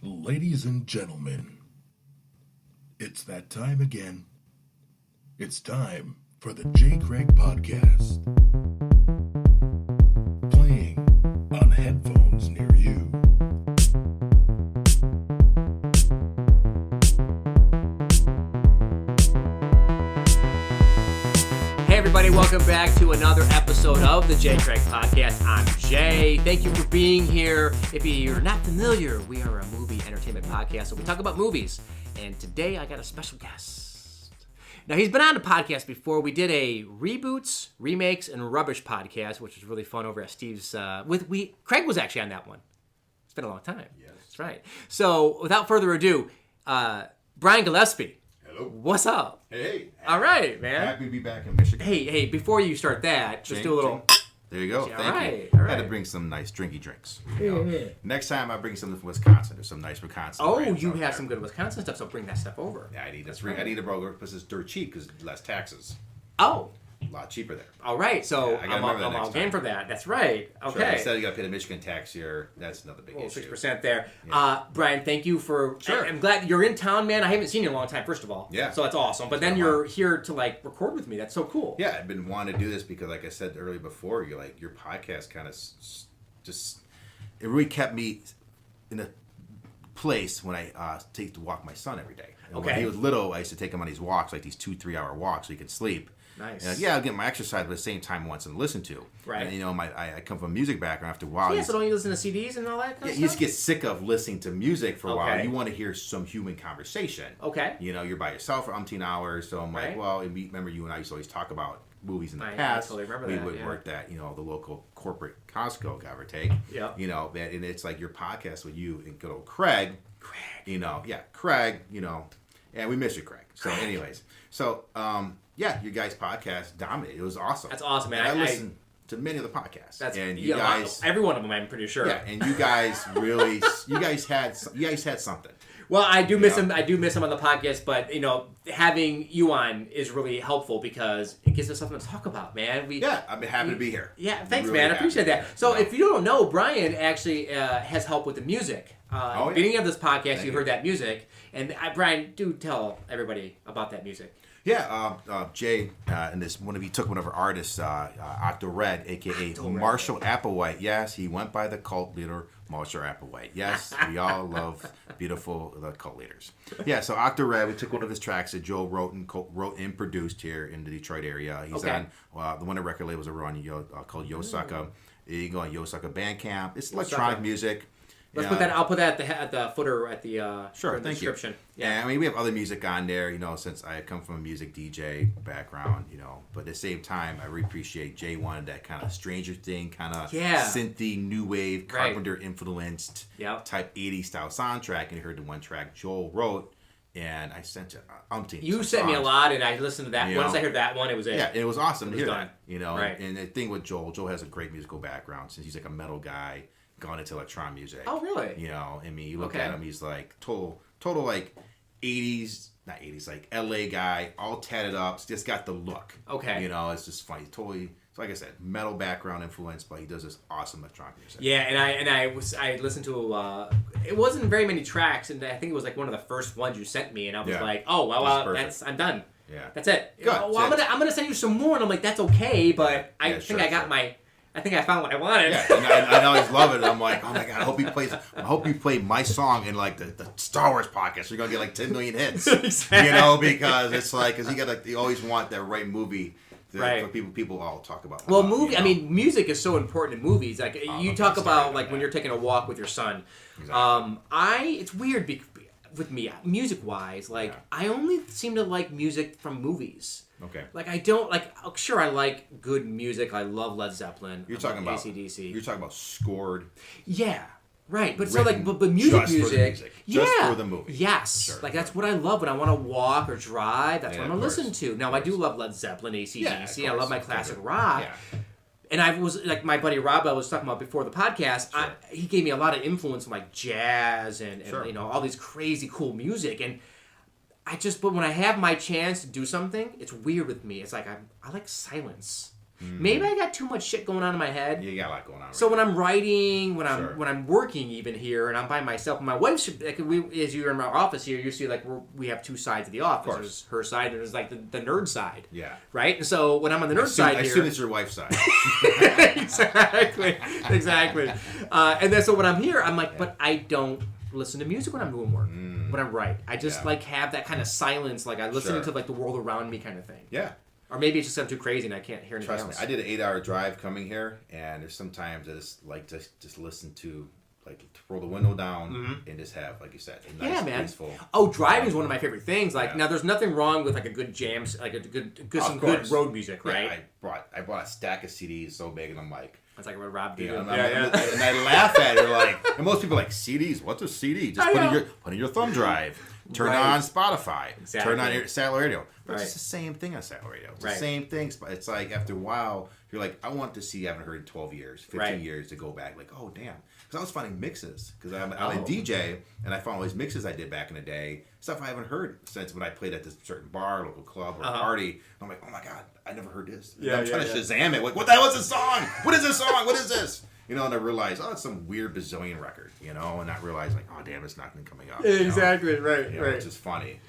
Ladies and gentlemen, it's that time again. It's time for the J. Craig Podcast. Playing on headphones near you. Hey everybody, welcome back to another episode of the J. Craig Podcast. I'm Jay. Thank you for being here. If you're not familiar, we are a movie entertainment podcast, so we talk about movies. And today I got a special guest. Now, he's been on the podcast before. We did a reboots, remakes, and rubbish podcast, which was really fun over at Steve's. Craig was actually on that one. It's been a long time. Yes. That's right. So, without further ado, Brian Gillespie. Hello. What's up? Hey. All right, man. Happy to be back in Michigan. Hey, before you start that, just do a little... There you go. Yeah, Thank right, you. all I had to right. bring some nice drinky drinks. Yeah. Next time I bring something from Wisconsin. There's some nice Wisconsin. Oh, brands you out have there. some good Wisconsin stuff, so bring that stuff over. Yeah, I need That's a right. I need a burger because it's dirt cheap because less taxes. Oh, A lot cheaper there. all right. So Yeah, I gotta I'm remember that all next game time. for that. That's right. Sure, Okay. instead you got to pay the Michigan tax here. That's another big Well, issue. 6% there. Yeah. Brian, thank you for... Sure. I'm glad you're in town, man. I haven't seen you in a long time, first of all. Yeah. So that's awesome. But It's then been a you're while. here to, record with me. That's so cool. Yeah, I've been wanting to do this because, like I said earlier before, your podcast kind of just it really kept me in a place when I take to walk my son every day. And When Okay. he was little, I used to take him on these walks, like these 2-3 hour walks, so he could sleep. Nice. And, I'll get my exercise, but at the same time, I want something to listen to. Right. And I come from a music background. After a while, Yeah, so don't you listen to CDs and all that kind you of just stuff? get sick of listening to music for a while. Okay. You want to hear some human conversation. Okay. You're by yourself for umpteen hours, so I'm Right. like, well, and remember you and I used to always talk about movies in the I past. totally remember we that, would yeah. work at the local corporate Costco, give or take. Yeah. And it's like your podcast with you and good old Craig. Craig. And we miss you, Craig. So, anyways, your guys' podcast dominated. It was awesome. That's awesome, man. And I I- listened to many of the podcasts. That's and you guys, every one of them, I'm pretty sure. yeah, and you guys really, you guys had something. Well, I do miss Yeah. him. I do miss him on the podcast, but having you on is really helpful because it gives us something to talk about, man. I've been happy to be here. Yeah, thanks, Really man. I happy appreciate to be that. here. So, if you don't know, Brian actually has helped with the music. At the beginning of this podcast, Thank you you. heard that music, and Brian, do tell everybody about that music. Yeah, Jay, and he took one of our artists, Octo Red, aka Marshall Applewhite. Yes, he went by the cult leader Marshall Applewhite. Yes, we all love beautiful cult leaders. Yeah, so Octo Red, we took one of his tracks that Joe wrote and produced here in the Detroit area. He's Okay. on the one of the record labels are on called YoSucka. You can go on YoSucka Bandcamp. It's electronic music. Let's put that. I'll put that at the footer at the Sure, in the thank you. description. Yeah, I mean, we have other music on there, since I come from a music DJ background, but at the same time, I really appreciate Jay wanted that kind of Stranger Thing, kind of synthy, new wave, Carpenter influenced type 80s style soundtrack, and you heard the one track Joel wrote, and I sent you umpteen. You sent me a lot, and I listened to that. Once I heard that one, it was it. Yeah, it was awesome to hear done. that, Right. and the thing with Joel has a great musical background, since he's like a metal guy, gone into electronic music. Oh, really? I mean, you look Okay. at him, he's like total like 80s, not 80s, like LA guy, all tatted up, just got the look. Okay. It's just funny. Totally, so like I said, metal background influence, but he does this awesome electronic music. Yeah, and I listened to it wasn't very many tracks, and I think it was like one of the first ones you sent me, and I was like, oh well, I'm done. Yeah. That's it. Good. Well, I'm gonna send you some more, and I'm like, that's okay, but I think sure, I got sure. I think I found what I wanted. Yeah, and I know he's loving it. I'm like, oh my god, I hope you play my song in like the Star Wars podcast. You're gonna get like 10 million hits. Exactly. Because it's like, you always want that right movie. For people all talk about. Well, I mean, music is so important in movies. Like you talk about, like that. when you're taking a walk with your son. Exactly. It's weird with me, music-wise. Like I only seem to like music from movies. Okay. Like I don't like. Sure, I like good music. I love Led Zeppelin. You're talking about AC/DC. You're talking about scored. Yeah. Right, but Written but music, just for the music. yeah, Just for the movie. Yes, Sure, that's what I love when I want to walk or drive. That's what I'm of gonna course. listen to. Now I do love Led Zeppelin, AC/DC. Yeah, I love my of course. classic rock. Yeah. And I was like my buddy Rob, I was talking about before the podcast. He gave me a lot of influence from like jazz and all these crazy cool music. And but when I have my chance to do something, it's weird with me. It's like I like silence. Maybe I got too much shit going on in my head. Yeah, you got a lot going on. So when I'm writing, when Sure. I'm working even here, and I'm by myself, my wife's like as you're in our office here, you see like we have two sides of the office. There's her side, and there's like the nerd side. Yeah. Right. And so when I'm on the nerd side I here, assume it's your wife's side. exactly. And then so when I'm here, I'm like, but I don't listen to music when I'm doing work. When I write, I just like have that kind of silence, like I listen to like the world around me kind of thing. Yeah. Or maybe it's just I'm too crazy and I can't hear anything Trust else. me, I did an 8-hour drive coming here, and there's sometimes I just like to just listen to, like, to roll the window down and just have, like you said, a nice, peaceful. Oh, driving is one of my favorite things. Like, Yeah. now there's nothing wrong with like a good jam, like a good some good road music, right? Yeah, I brought a stack of CDs so big, and I'm like, That's like what Rob did. and I laugh at it like, and most people are like, CDs? What's a CD? Just put in your thumb drive. Turn on Spotify. Exactly. Turn on your satellite radio. But Right. it's the same thing on satellite radio. It's the Right. same thing. It's like after a while, you're like, I want to see, I haven't heard in 12 years, 15 Right. years to go back. Like, oh, damn. Because I was finding mixes. Because I'm a DJ, and I found all these mixes I did back in the day. Stuff I haven't heard since when I played at this certain bar, local club, or party. I'm like, oh my God, I never heard this. And I'm trying to Shazam it. Like, what the hell is this song? What is this song? What is this? You know, and I realized, oh, it's some weird bazillion record, you know, and not realize, like, oh, damn, it's nothing coming up. Exactly, right, You know, it's just funny.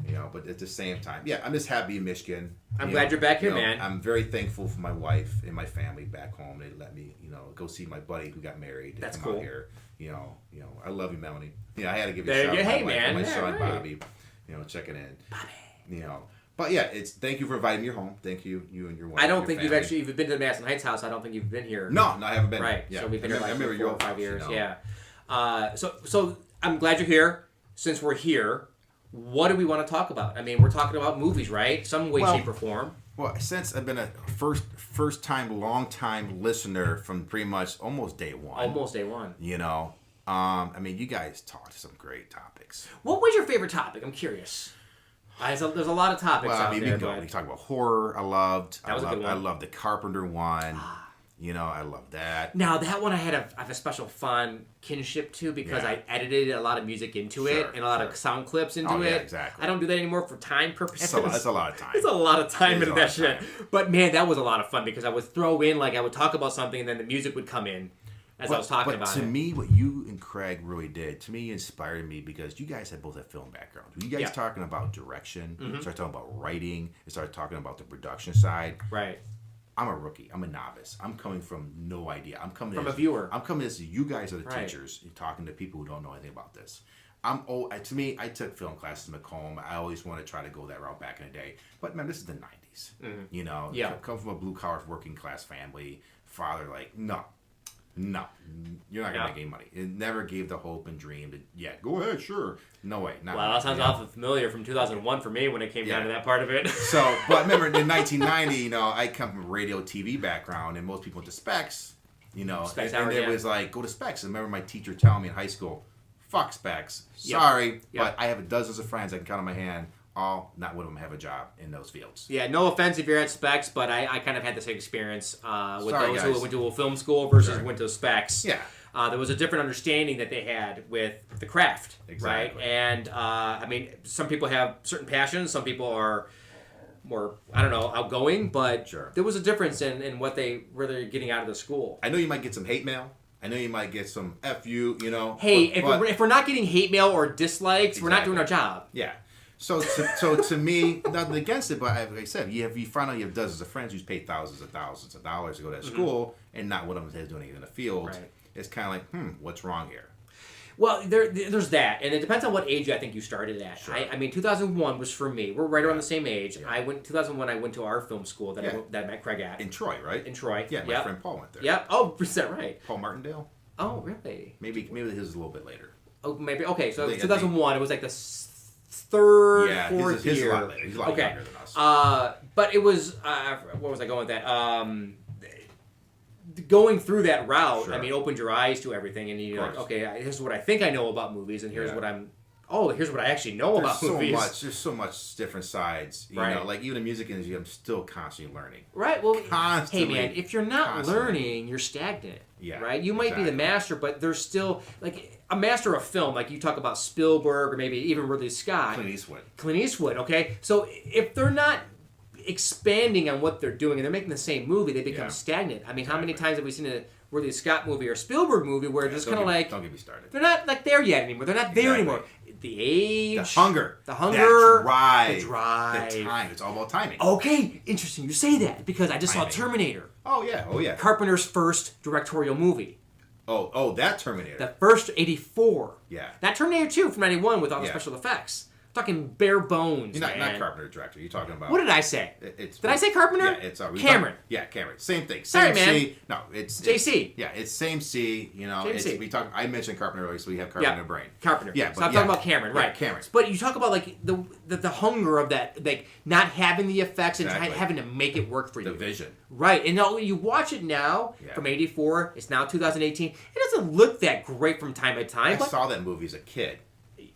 You know, but at the same time, yeah, I'm just happy in Michigan. I'm glad you're back here, man. I'm very thankful for my wife and my family back home. They let me, go see my buddy who got married. That's come cool. Out here. You know, I love you, Melanie. I had to give you There a shout you out go. to Hey, my wife man. and my Yeah, son right. Bobby. Checking in. Bobby. But yeah, thank you for inviting me home. Thank you, you and your wife. I don't your think family. you've been to the Madison Heights house. I don't think you've been here. No, I haven't been. Right. Yeah. So we've been here like I remember 4 your or 5 house, years. Yeah. So I'm glad you're here. Since we're here, what do we want to talk about? I mean, we're talking about movies, right? Some way, shape, or form. Well, since I've been a first time, long time listener from pretty much almost day one. Almost day one. I mean, you guys talked some great topics. What was your favorite topic? I'm curious. There's a lot of topics out there. We talked about horror. I loved. That was a good one. I loved the Carpenter one. I love that. Now, that one I have a special fun kinship to because I edited a lot of music into it and a lot of sound clips into it. Yeah, exactly. I don't do that anymore for time purposes. That's a lot of time. It's a lot of time into that shit. Time. But man, that was a lot of fun because I would throw in, like I would talk about something and then the music would come in as I was talking about it. But to me, what you and Craig really did, to me, inspired me because you guys have both a film background. You guys talking about direction, started talking about writing, and started talking about the production side. Right. I'm a rookie. I'm a novice. I'm coming from no idea. I'm coming from a viewer. I'm coming as you guys are the teachers. You're talking to people who don't know anything about this. To me, I took film classes at Macomb. I always want to try to go that route back in the day. But man, this is the 90s. Come from a blue collar working class family. Father, like, no, you're not gonna make any money. It never gave the hope and dream that go ahead, sure. No way. Not that sounds awful familiar from 2001 for me when it came down to that part of it. So, but remember in 1990, I come from a radio TV background, and most people went to specs. Specs and hour, it was like, go to specs. And I remember my teacher telling me in high school, fuck specs. Sorry, but I have dozens of friends I can count on my hand. Not one of them have a job in those fields. Yeah, no offense if you're at specs, but I kind of had the same experience with those who went to a film school versus went to specs. Yeah. There was a different understanding that they had with the craft, Exactly. right? And, I mean, some people have certain passions. Some people are more, outgoing, but there was a difference in what they're getting out of the school. I know you might get some hate mail. I know you might get some F you, Hey, if we're not getting hate mail or dislikes, we're not doing our job. Yeah. So to me, nothing against it, but like I said, you find out you have dozens of friends who's paid thousands of dollars to go to school, and not one of them is doing it in the field. Right. It's kind of like, what's wrong here? Well, there's that, and it depends on what age I think you started at. Sure. I mean, 2001 was for me. We're right around the same age. Yeah. 2001. I went to our film school that I met Craig at in Troy, right? In Troy. Yeah, my friend Paul went there. Yep. Oh, is that right? Paul Martindale. Oh, really? Maybe his is a little bit later. Oh, maybe. Okay, so 2001. It was like the third, fourth his year. A lot later. He's a lot younger than us. But it was where was I going with that? Going through that route, Sure. I mean, opened your eyes to everything, and you're like, okay, here's what I think I know about movies, and here's what here's what I actually know about movies. There's so much different sides. You know, like even the music industry, I'm still constantly learning. Right. Well, constantly. Hey man, if you're not learning, you're stagnant. Yeah. Right. You might be the master, but there's still like a master of film. Like you talk about Spielberg or maybe even Ridley Scott. Clint Eastwood. Okay. So if they're not expanding on what they're doing, and they're making the same movie, they become stagnant. I mean, how many times have we seen a Ridley Scott movie or Spielberg movie where it's just kind of like... Don't get me started. They're not like there yet anymore. They're not there anymore. The age... The hunger. The hunger. That drive. The drive. The time. It's all about timing. Okay, interesting you say that, because I just saw Terminator. Oh, yeah. Carpenter's first directorial movie. Oh, that Terminator. The first 84. Yeah. That Terminator 2 from 91 with all the special effects. Talking bare bones, You're not Carpenter director. You're talking about... What did I say? Did I say Carpenter? Yeah, it's... Cameron. Cameron. Same thing. Sorry, same man. C. No, it's... JC. It's same C. You know, I mentioned Carpenter earlier, so we have Carpenter in the brain. Carpenter. Yeah, so I'm talking about Cameron, right? Cameron. But you talk about like the hunger of that, like not having the effects and having to make it work for you. The vision. Right, and you watch it now from '84. It's now 2018. It doesn't look that great from time to time. I saw that movie as a kid.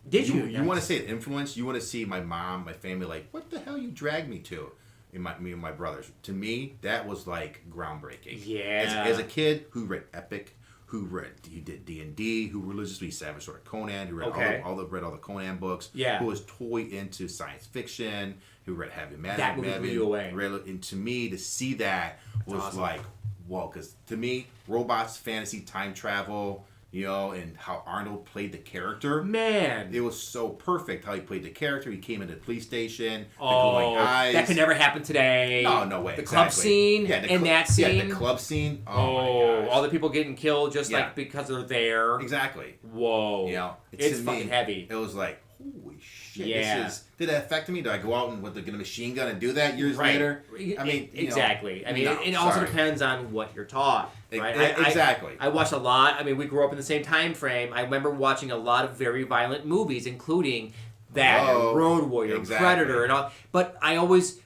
Did you? You want to say influence? You want to see my mom, my family, like, what the hell you dragged me to? Me and my brothers. To me, that was like groundbreaking. Yeah. As a kid who read Epic, who did D&D, who religiously savage sort of Conan, who read all the Conan books, who was totally into science fiction, who read Heavy Metal. That movie blew you away. And to me, to see that was like, whoa, because to me, robots, fantasy, time travel, you know, and how Arnold played the character. Man. It was so perfect how he played the character. He came into the police station, the glowing eyes. That could never happen today. No way. The club scene and that scene. Yeah, the club scene. Oh my gosh. All the people getting killed just like because they're there. Exactly. Whoa. You know, it's fucking heavy. It was like, holy shit. Yeah. Did that affect me? Did I go out with a machine gun and do that years later? I mean, exactly. It also depends on what you're taught. Right? Exactly. I watched a lot. I mean, we grew up in the same time frame. I remember watching a lot of very violent movies, including that, and Road Warrior, Predator, and all. But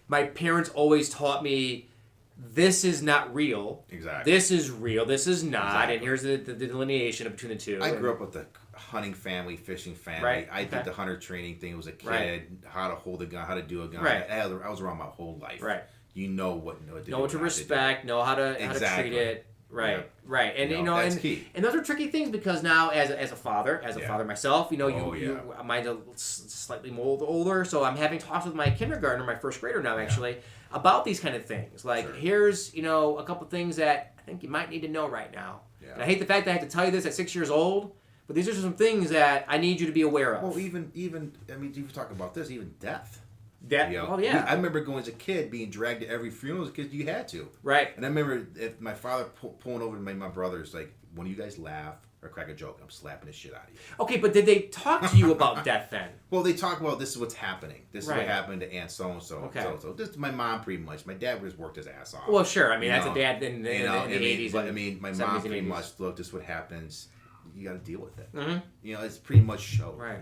my parents always taught me, this is not real. Exactly. This is real. This is not. And here's the delineation between the two. I grew up with the hunting family, fishing family. Right. I did the hunter training thing as a kid. Right. How to hold a gun, how to do a gun. Right. I was around my whole life. Right. You know what to do. Know what to respect. Know how to treat it. Right, yep. Right, and that's key. And those are tricky things because now, as a father myself, mine's slightly more older, so I'm having talks with my kindergartner, my first grader now actually, about these kind of things. Like, here's a couple things that I think you might need to know right now. Yeah. And I hate the fact that I have to tell you this at 6 years old, but these are some things that I need you to be aware of. Well, even I mean, you talk about this, even death. I remember going as a kid being dragged to every funeral because you had to. Right. And I remember if my father pulling over to my brothers, like, when you guys laugh or crack a joke, I'm slapping the shit out of you. Okay, but did they talk to you about death then? Well, they talk about this is what's happening. This is what happened to Aunt so-and-so. Okay. So this is my mom pretty much. My dad just worked his ass off. Well, sure. I mean, that's a dad in the 80s. But I mean, my mom pretty 80s. much, look, this is what happens. You got to deal with it. Mm-hmm. It's pretty much show. Right.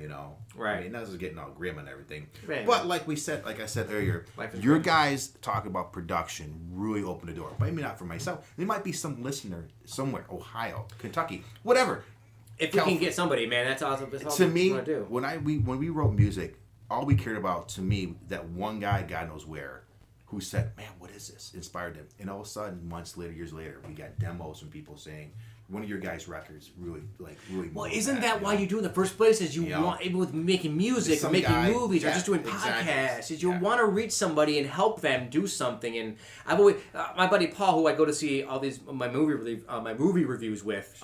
Right. I mean, not just getting all grim and everything. Right. But like I said earlier, your guys talk about production really open the door. Maybe not for myself. There might be some listener somewhere, Ohio, Kentucky, whatever. If we can get somebody, man, that's awesome. That's all to me, we want to do. When we wrote music, all we cared about, to me, that one guy, God knows where, who said, "Man, what is this?" Inspired them, and all of a sudden, months later, years later, we got demos from people saying, one of your guys' records really. Well, isn't that why you do it in the first place? Is you want, even with making music or making movies or just doing podcasts, is you want to reach somebody and help them do something. And I've always my buddy Paul, who I go to see all these my movie reviews with,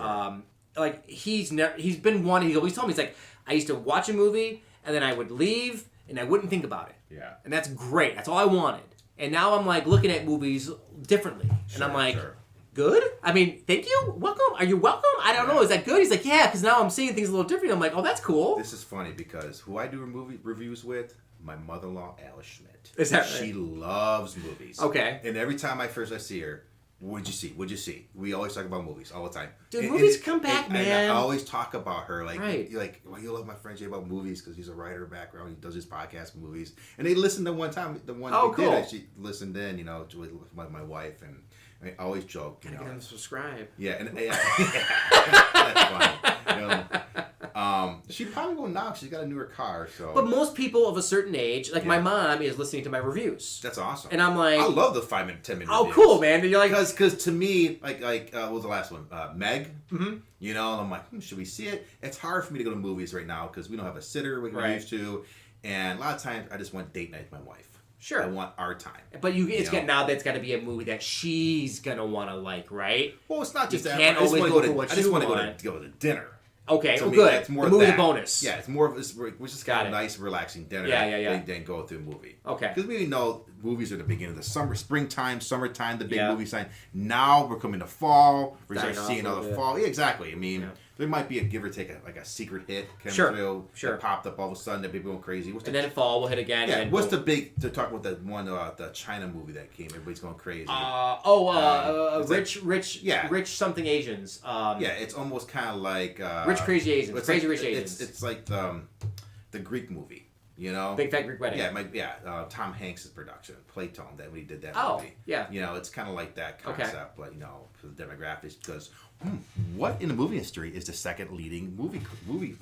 he's been one. He's always told me, he's like, I used to watch a movie and then I would leave and I wouldn't think about it. Yeah, and that's great. That's all I wanted. And now I'm like looking at movies differently, and I'm like. Sure. Good? I mean, thank you? Welcome? Are you welcome? I don't know. Is that good? He's like, yeah, because now I'm seeing things a little different. I'm like, oh, that's cool. This is funny because who I do movie reviews with, my mother-in-law, Alice Schmidt. Is that right? She loves movies. Okay. And every time I see her, what'd you see? What'd you see? We always talk about movies all the time. Dude, movies come back, man. And I always talk about her. Well, you love my friend Jay about movies because he's a writer background. He does his podcast movies. And they listened to one time, the one we did. She listened in, with my wife, and I always joke. Gotta get them to subscribe. Yeah, and that's funny. She probably won't now. She's got a newer car, so. But most people of a certain age, like my mom, is listening to my reviews. That's awesome. And I'm like, I love the 5-minute, 10-minute. Oh, reviews. cool, man! You're like, because to me, what was the last one? Meg. Mm-hmm. And I'm like, should we see it? It's hard for me to go to movies right now because we don't have a sitter we used to, and a lot of times I just want date night with my wife. Sure. I want our time. But now that's got to be a movie that she's gonna want to like, right? Well, it's not just you that. Can't always go for what I just want to go to dinner. Okay, To me, good. that's more the movie's that. a bonus. Yeah, it's more of which is kind of it. a nice, relaxing dinner. Yeah. Than go through a movie. Okay. Because we know movies are the beginning of the summertime, the big Yeah. movie sign. Now we're coming to fall. We're Dying starting off seeing a all little the bit. fall. Yeah, exactly. I mean, Yeah. there might be a give or take a secret hit. Sure. That popped up all of a sudden that people going crazy. And then fall will hit again. Yeah. And What's the big to talk about that one the China movie that came? Everybody's going crazy. Rich something Asians. Yeah, it's almost kind of like Rich Crazy Asians. It's Crazy like, Rich Asians. It's like the Greek movie, you know. Big Fat Greek Wedding. Yeah, Tom Hanks' production, Playtone, that when he did that movie. Yeah. You know, it's kind of like that concept, but you know, for the demographics, because what in the movie history is the second leading movie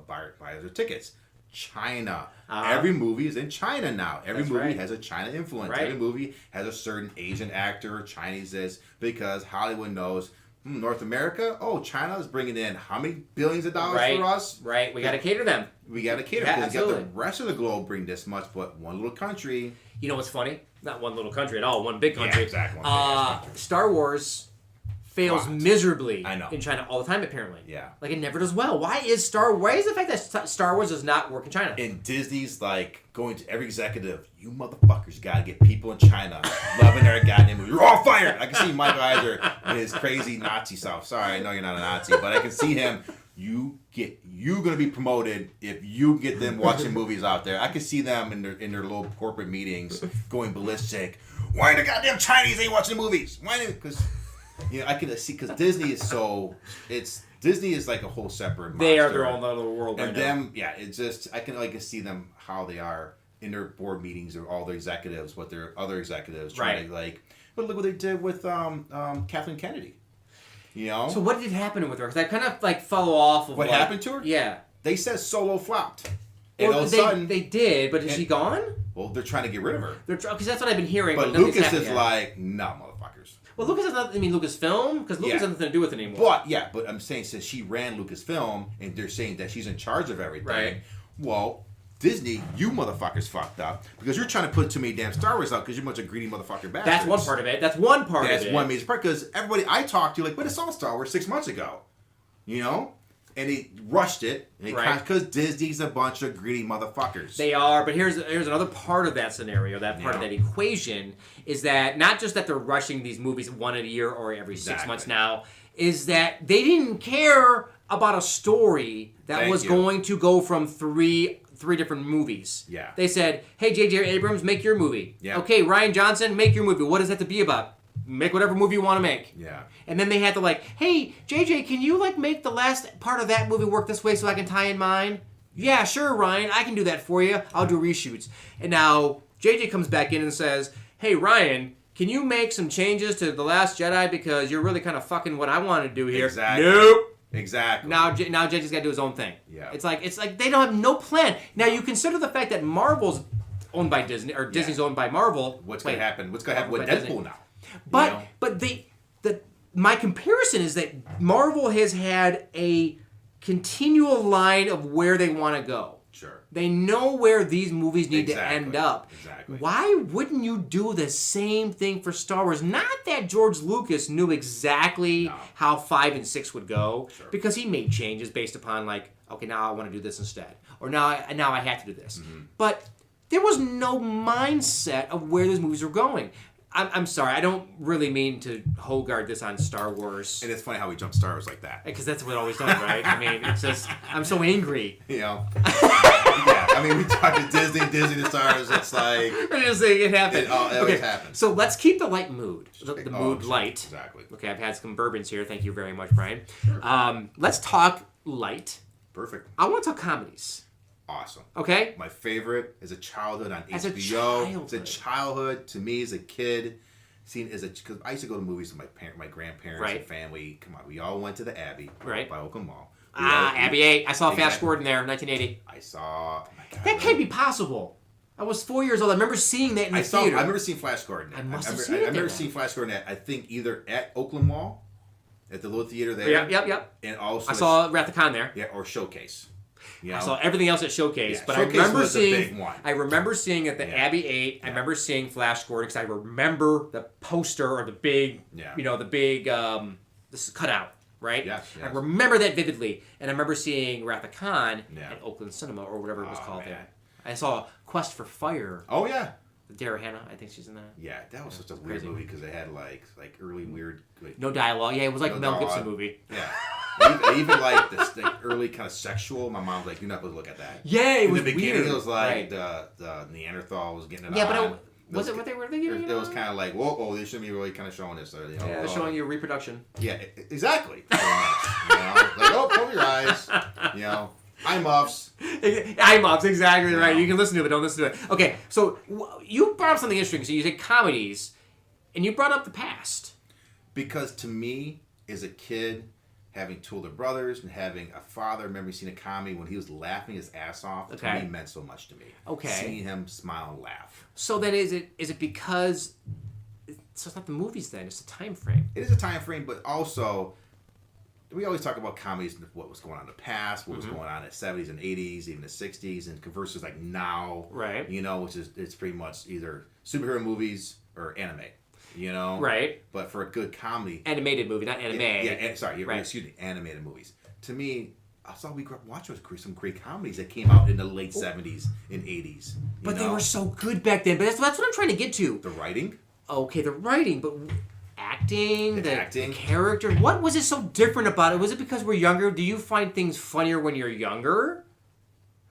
buyers of tickets? China. Every movie is in China now. Every movie has a China influence. Right. Every movie has a certain Asian actor, Chinese this, because Hollywood knows North America. Oh, China is bringing in how many billions of dollars for us? Right. We got to cater them. We got to cater because you got the rest of the globe bring this much, but one little country. You know what's funny? Not one little country at all. One big country. Yeah, exactly. One big country. Star Wars fails miserably I know. in China all the time, apparently. Yeah. Like, it never does well. Why is the fact that Star Wars does not work in China? And Disney's like going to every executive, you motherfuckers gotta get people in China loving their goddamn movie. You're all fired! I can see Michael Eisner in his crazy Nazi self. Sorry, I know you're not a Nazi, but I can see him. You gonna be promoted if you get them watching movies out there. I can see them in their little corporate meetings going ballistic. Why the goddamn Chinese ain't watching the movies? Why? Because I can see because Disney is like a whole separate monster. They are their own little world. And them, it's just I can see them how they are in their board meetings or all their executives, what their other executives trying to But look what they did with Kathleen Kennedy. You know. So what did happen with her? Because I kind of follow off of what happened to her. Yeah. They said Solo flopped. And Well, all of a sudden, they did, but is she gone? Well, they're trying to get rid of her. Because that's what I've been hearing. But Lucas is like, no, motherfuckers. Well, Lucas has nothing. I mean, Lucasfilm, because Lucas has nothing to do with it anymore. But I'm saying since she ran Lucasfilm, and they're saying that she's in charge of everything. Right. Well, Disney, you motherfuckers fucked up because you're trying to put too many damn Star Wars out because you're a bunch of greedy motherfucker bastards. That's one part of it. That's one part of it. That's one major part because everybody I talked to but it's all Star Wars 6 months ago, you know. And they rushed it, because Disney's a bunch of greedy motherfuckers. They are, but here's another part of that scenario, that part of that equation, is that not just that they're rushing these movies one a year or every 6 months now, is that they didn't care about a story that was going to go from three different movies. Yeah. They said, hey, J.J. Abrams, make your movie. Yeah. Okay, Rian Johnson, make your movie. What does that have to be about? Make whatever movie you want to make. Yeah. And then they had to hey, JJ, can you make the last part of that movie work this way so I can tie in mine? Yeah, sure, Ryan, I can do that for you. I'll do reshoots. And now JJ comes back in and says, hey, Ryan, can you make some changes to The Last Jedi because you're really kind of fucking what I want to do here? Exactly. Nope. Exactly. Now JJ's got to do his own thing. Yeah. It's like they don't have no plan. Now you consider the fact that Marvel's owned by Disney or Disney's owned by Marvel. What's going to happen? What's going to happen with Deadpool now? But my comparison is that Marvel has had a continual line of where they want to go. Sure. They know where these movies need to end up. Exactly. Why wouldn't you do the same thing for Star Wars? Not that George Lucas knew exactly how 5 and 6 would go, because he made changes based upon okay, now I want to do this instead, or now I have to do this. Mm-hmm. But there was no mindset of where those movies were going. I'm sorry, I don't really mean to Hogard this on Star Wars. And it's funny how we jump Star Wars like that. Because that's what it always does, right? I mean, it's just, I'm so angry. You know? Yeah, I mean, we talk to Disney to Star Wars, it's like... I'm just saying it happened. It always happens. So let's keep the light mood. The mood light. Exactly. Okay, I've had some bourbons here. Thank you very much, Brian. Sure. Let's talk light. Perfect. I want to talk comedies. Awesome. Okay? My favorite is a childhood on As HBO. It's a childhood to me as a kid. Because I used to go to movies with my grandparents and family. Come on, we all went to the Abbey by Oakland Mall. Abbey 8. I saw Fast Forward in there, 1980. I saw. Oh my God, that can't be possible. I was 4 years old. I remember seeing that in the theater. I remember seeing Flash Gordon. I must have seen it. I remember seeing Flash Gordon I think either at Oakland Mall, at the little theater there. Yep. And also I saw Wrath of Khan there. Yeah, or Showcase. You know? I saw everything else at Showcase, but Showcase I remember was the seeing. big one. I remember seeing at the Yeah. Abbey 8. Yeah. I remember seeing Flash Gordon because I remember the poster or the big, the big this cutout, right? Yes. I remember that vividly, and I remember seeing Wrath of Khan at Oakland Cinema or whatever it was called there. I saw Quest for Fire. Oh yeah. Dara Hannah, I think she's in that. Yeah, that was such a weird movie because it had like early weird. Like, no dialogue. Yeah, it was like no a Mel dialogue. Gibson movie. Yeah. even like this early kind of sexual. My mom's like, "You're not supposed to look at that." Yeah, it was in the beginning. weird. It was like the Neanderthal was getting it on. Yeah, but was it what they were thinking? It was kind of like, whoa, they shouldn't be really kind of showing this. You know, they're showing you reproduction. Yeah, exactly. Pretty much, you know? Like, oh, cover your eyes. You know, eye muffs. Eye muffs, exactly right. You can listen to it, but don't listen to it. Okay, so you brought up something interesting. So you said comedies, and you brought up the past. Because to me, as a kid, having two older brothers and having a father, I remember seeing a comedy when he was laughing his ass off. To me, meant so much to me. Okay. Seeing him smile and laugh. So then is it because... So it's not the movies then, it's the time frame. It is a time frame, but also... We always talk about comedies, what was going on in the past, what was going on in the 70s and 80s, even the 60s, and versus like now. Right. You know, which is it's pretty much either superhero movies or anime. You know? Right. But for a good comedy... Animated movie, not anime. Excuse me, animated movies. To me, I saw we grew up watching some great comedies that came out in the late 70s and 80s. But they were so good back then. But that's what I'm trying to get to. The writing? Okay, the writing, but... Acting, the acting, character. What was it so different about it? Was it because we're younger? Do you find things funnier when you're younger?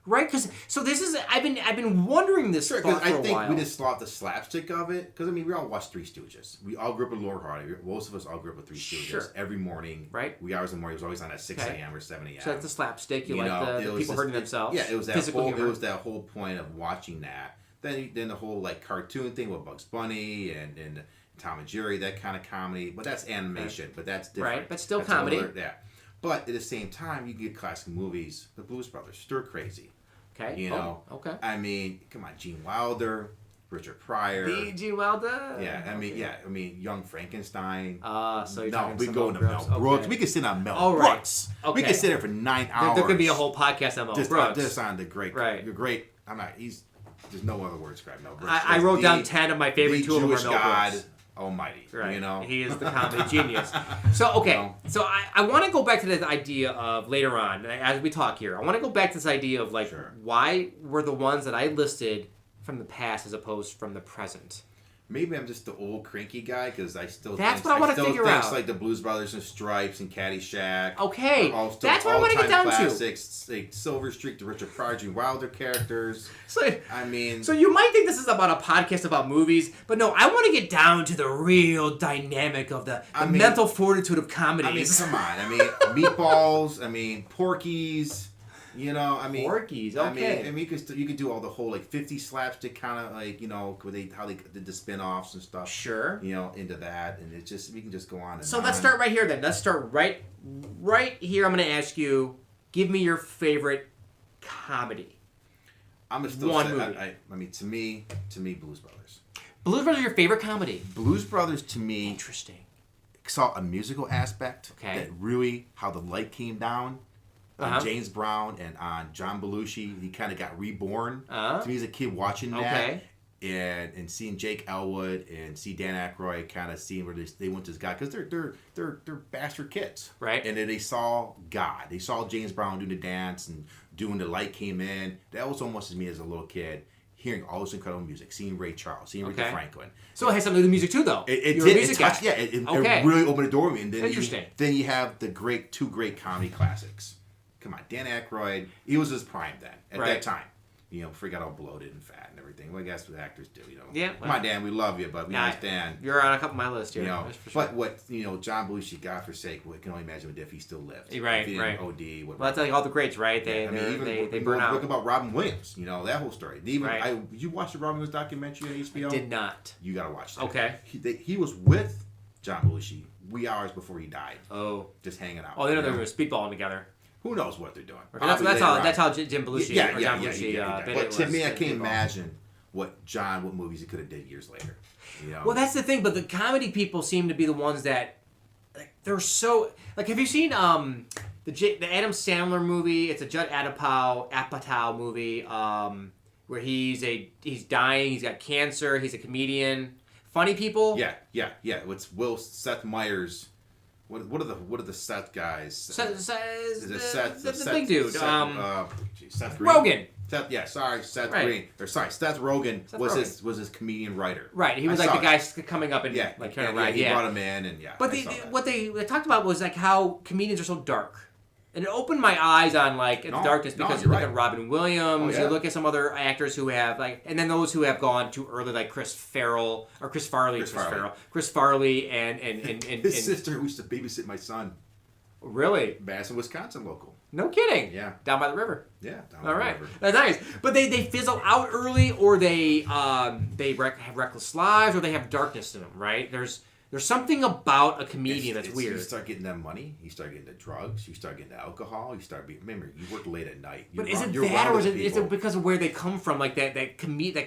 Right? Because this is I've been wondering this thought for a while. I think we just thought the slapstick of it. Because I mean, we all watched Three Stooges. We all grew up with Laurel Hardy. Most of us all grew up with Three Stooges every morning. Right. We hours in the morning. It was always on at 6 a.m. or 7 a.m. So that's the slapstick. You like the people hurting themselves. Yeah, it was that whole point of watching that. Then the whole like cartoon thing with Bugs Bunny and Tom and Jerry, that kind of comedy, but that's animation, but that's different. Right, but still comedy. But at the same time, you get classic movies, the Blues Brothers, stir crazy. Okay. You know? Okay. I mean, come on, Gene Wilder, Richard Pryor. The Gene Wilder? Yeah, I mean, Young Frankenstein. So you're talking we go into Mel Brooks. We could sit on Mel Brooks. Okay. We could sit there for 9 hours. There could be a whole podcast on Mel Brooks. Just on the great. Right. You're great. There's no other word to describe Mel Brooks. I wrote down 10 of my favorite. Two of them are Mel Brooks. Almighty, right? You know, he is the comedy genius. So so I want to go back to this idea of later on as we talk here. I want to go back to this idea of like why were the ones that I listed from the past as opposed from the present. Maybe I'm just the old cranky guy because I still. That's what I want to figure out. Like the Blues Brothers and Stripes and Caddyshack. Okay, that's what I want to get down classics, like Silver Streak, the Richard Pryor, Gene Wilder characters. So so you might think this is about a podcast about movies, but no, I want to get down to the real dynamic of the mental fortitude of comedies. I mean, come on. I mean, Meatballs. I mean, Porky's. You know, I mean, Porky's. Okay. I mean, you could do all the whole like 50 slapstick kind of like how they did the spin-offs and stuff. Sure. You know, into that, and it just we can just go on. And so let's start right here then. Let's start right here. I'm going to ask you, give me your favorite comedy. I'm gonna still one say, movie. I mean, to me, Blues Brothers. Blues Brothers is your favorite comedy. Blues Brothers to me. Interesting. Saw a musical aspect. Okay. That really how the light came down. On James Brown and on John Belushi, he kind of got reborn. To me as a kid watching that and seeing Jake Elwood and see Dan Aykroyd kind of seeing where they went to this guy because they're bastard kids, right? And then they saw God, they saw James Brown doing the dance and doing the light came in. That was almost as me as a little kid. Hearing all this incredible music, seeing Ray Charles, seeing Aretha Franklin. So it has something to do with music too, though. It really opened the door to me. And then interesting. Then you have the two great comedy classics. Come on, Dan Aykroyd. He was his prime then. At that time, before he got all bloated and fat and everything. Well, I guess what actors do, Yeah. Come on, Dan, we love you, but we understand. You're on a couple of my list here. That's for sure. But what John Belushi, God forsake, we can only imagine if he still lived. Right. If he didn't OD. Well, that's like all the greats, right? They burn out. Look about Robin Williams. That whole story. You watched the Robin Williams documentary on HBO? I did not. You got to watch that. Okay. He was with John Belushi wee hours before he died. Oh. Just hanging out. Oh, they know they were speedballing together. Who knows what they're doing? That's how Jim Belushi or John Belushi but to me, I can't imagine what movies he could have did years later. Well, that's the thing. But the comedy people seem to be the ones that they're so have you seen the Adam Sandler movie. It's a Judd Apatow movie. Where he's dying. He's got cancer. He's a comedian. Funny People. Yeah. It's Seth Meyers. What are the Seth guys? The big dude. Seth Green. Rogen. Seth Right. Green. Seth Rogen was his comedian writer. Right. He was the guy coming up and trying to ride. He brought him in and But what they talked about was like how comedians are so dark. And it opened my eyes on the darkness because you look at Robin Williams, you look at some other actors who have and then those who have gone too early, like Chris Farley, and his sister who used to babysit my son. Really? Madison, Wisconsin local. No kidding. Yeah. Down by the river. Yeah. All right. That's nice. But they fizzle out early, or they have reckless lives, or they have darkness in them. Right? There's something about a comedian that's weird. You start getting that money, you start getting the drugs, you start getting the alcohol, remember, you work late at night. But is it that, or is it because of where they come from? Like that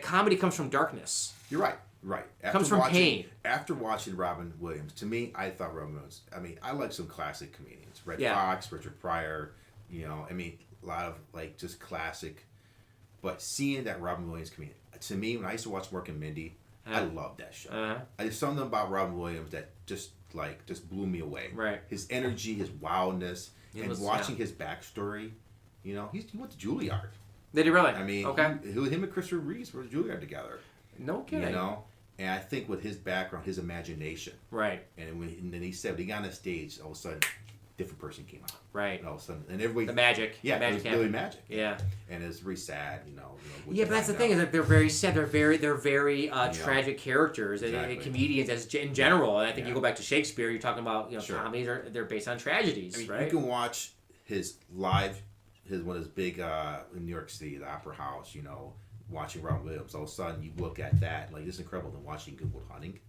comedy comes from darkness. You're right. Comes from pain. After watching Robin Williams, to me, I thought Robin Williams, I like some classic comedians. Red Fox, Richard Pryor, a lot of just classic. But seeing that Robin Williams comedian, to me, when I used to watch Mork and Mindy, I love that show. There's something about Robin Williams that just blew me away. Right. His energy, his wildness, watching his backstory. He went to Juilliard. Did he really? Him and Christopher Reeves were at Juilliard together. No kidding. And I think with his background, his imagination. Right. And then he said, when he got on the stage, all of a sudden, different person came out. Right. And all of a sudden, and everybody. The magic. Yeah, magic it was really magic. Yeah. And it's really sad, Yeah, but that's the thing is that they're very sad. They're very tragic characters and comedians in general. And I think you go back to Shakespeare, you're talking about comedies they're based on tragedies, right? You can watch his one of his big in New York City, the Opera House. Watching Robin Williams, all of a sudden you look at that this is incredible than watching Good Will Hunting.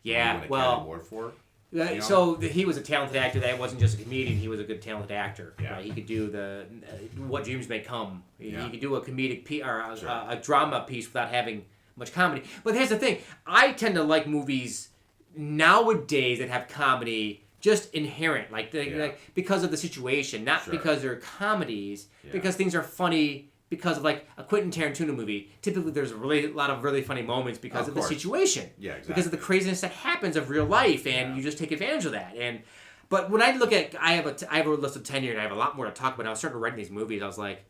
Yeah, Award for. So he was a talented actor. That wasn't just a comedian. He was a good talented actor. Yeah. Right? He could do the What Dreams May Come. He could do a comedic a drama piece without having much comedy. But here's the thing: I tend to like movies nowadays that have comedy just inherent, because of the situation, not because they're comedies. Yeah. Because things are funny. Because of a Quentin Tarantino movie, typically there's a lot of really funny moments because of the situation. Yeah, exactly. Because of the craziness that happens of real life, and you just take advantage of that. But when I look at, I have a list of 10 here, and I have a lot more to talk about. I was starting to write these movies. I was like,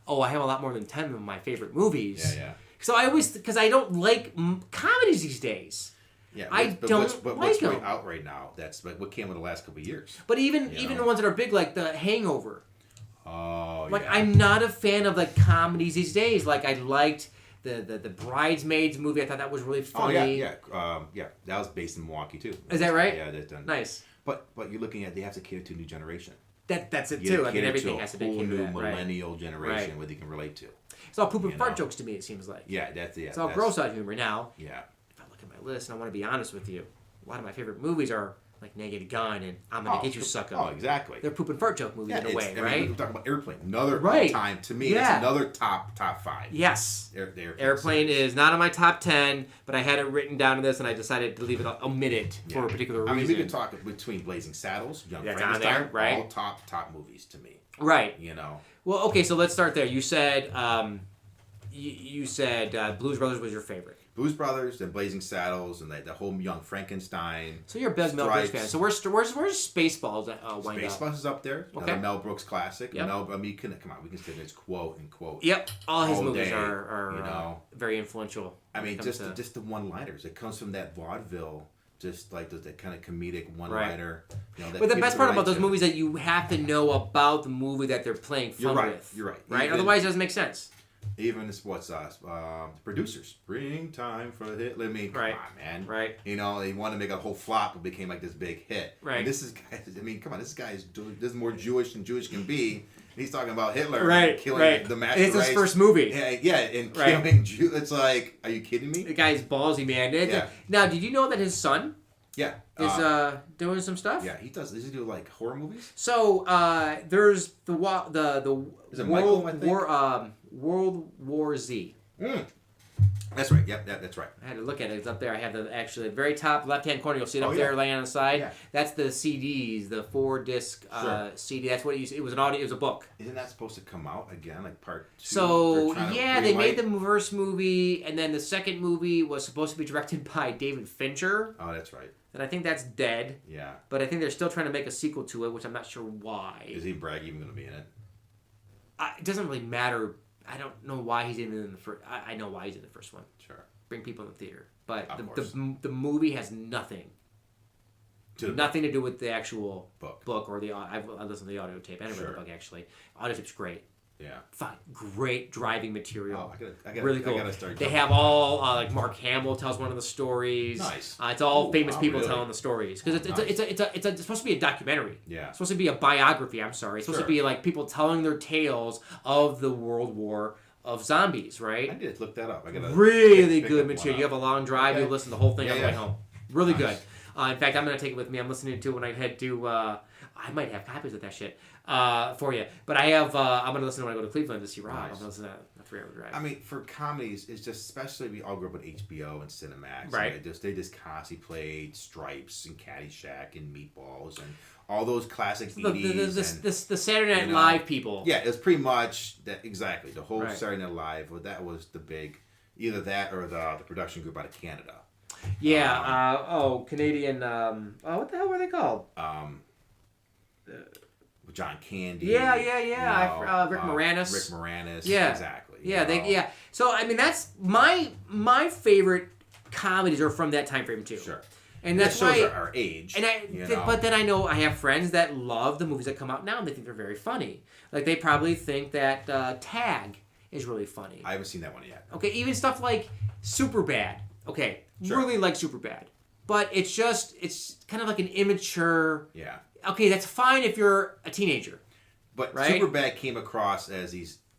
oh, I have a lot more than 10 of my favorite movies. Yeah. So because I don't like comedies these days. Yeah, what's them. Out right now? That's what came in the last couple of years. But even the ones that are big, like The Hangover. Oh, I'm not a fan of comedies these days. I liked the Bridesmaids movie. I thought that was really funny. Oh yeah. That was based in Milwaukee too. Is that right? Yeah, that's done. Nice. But you're looking at they have to cater to a new generation. That's it too. Everything has to be catered to a whole new millennial generation where they can relate to. It's all poop and fart jokes to me. It seems like. Yeah, that's it. It's all gross out humor now. Yeah. If I look at my list, and I want to be honest with you, a lot of my favorite movies are. Naked Gun and I'm Gonna Get You Sucka. Oh, exactly. They're poop and fart joke movies in a way, right? We're talking about Airplane. Another time to me. It's another top 5. Yes. Airplane is not on my top 10, but I had it written down in this, and I decided to leave it omitted for a particular reason. We could talk between Blazing Saddles, Young That's Frankenstein, on there, right? All top movies to me. Right. Well, okay, so let's start there. You said Blues Brothers was your favorite. Blues Brothers and Blazing Saddles and the whole Young Frankenstein. So you're a big Mel Brooks fan. So where's Spaceballs wind up? Spaceballs is up there. Okay. Another Mel Brooks classic. Yep. Come on, we can say this quote and quote. Yep. All his movies are very influential. Just the one-liners. It comes from that vaudeville. Just that kind of comedic one-liner. Right. But the best part about those movies is that you have to know about the movie that they're playing fun with. You're right. Right? Otherwise, it doesn't make sense. Even the producers bring time for the hit. Come on, man. Right. They want to make a whole flop. It became this big hit. Right. And this guy is more Jewish than Jewish can be. He's talking about Hitler. Right. Killing the master race. It's his first movie. Yeah. And killing Jews. It's are you kidding me? The guy's ballsy, man. Yeah. Now, did you know that his son? Yeah. Is doing some stuff? Yeah, he does. Does he do horror movies? So there's the Is it Michael, I think? World War Z. That's right. Yep, that's right. I had to look at it. It's up there. I have the very top left-hand corner. You'll see it up there, yeah. laying on the side. Yeah. That's the CDs, the 4-disc CD. That's what it was an audio. It was a book. Isn't that supposed to come out again, like part 2? So yeah, they made the first movie, and then the second movie was supposed to be directed by David Fincher. Oh, that's right. And I think that's dead. Yeah. But I think they're still trying to make a sequel to it, which I'm not sure why. Is Ian Bragg even going to be in it? It doesn't really matter. I don't know why he's even in the first. I know why he's in the first one. Sure. Bring people in the theater, but Of the movie has nothing to do with the actual book or the. I listened to the audio tape. I never read the book actually. Audio tape's great. Yeah. Fine. Great driving material. Oh, I gotta, really cool. I gotta start. They have all like Mark Hamill tells one of the stories. Nice. It's all famous people really? telling the stories because it's supposed to be a documentary. Yeah. It's supposed to be a biography. I'm sorry. It's supposed to be like people telling their tales of the World War of zombies, right? I did look that up. I gotta really pick good material. You have a long drive. You listen to the whole thing on the way home. Really good. In fact, I'm gonna take it with me. I'm listening to it when I head to. I might have copies of that shit for you. But I have. I'm gonna listen to when I go to Cleveland to see Rob. I'm gonna listen to a 3-hour drive. I mean, for comedies, it's just especially we all grew up with HBO and Cinemax. Right. And they just constantly played Stripes and Caddyshack and Meatballs and all those classic EDs. The Saturday Night Live people. Yeah, it was pretty much that exactly. The whole Right. Saturday Night Live. Well, that was the big, either that or the production group out of Canada. Yeah. Canadian. What the hell were they called? John Candy. Yeah. Rick Moranis. Rick Moranis. Yeah. Exactly. Yeah. So I mean, that's my favorite comedies are from that time frame too. Sure. And that's shows why our age. And but then I have friends that love the movies that come out now and they think they're very funny. Like they probably think that Tag is really funny. I haven't seen that one yet. Okay, even stuff like Superbad. Okay, really like Superbad, but it's kind of like an immature. Yeah. Okay, that's fine if you're a teenager. But right? Superbad came across as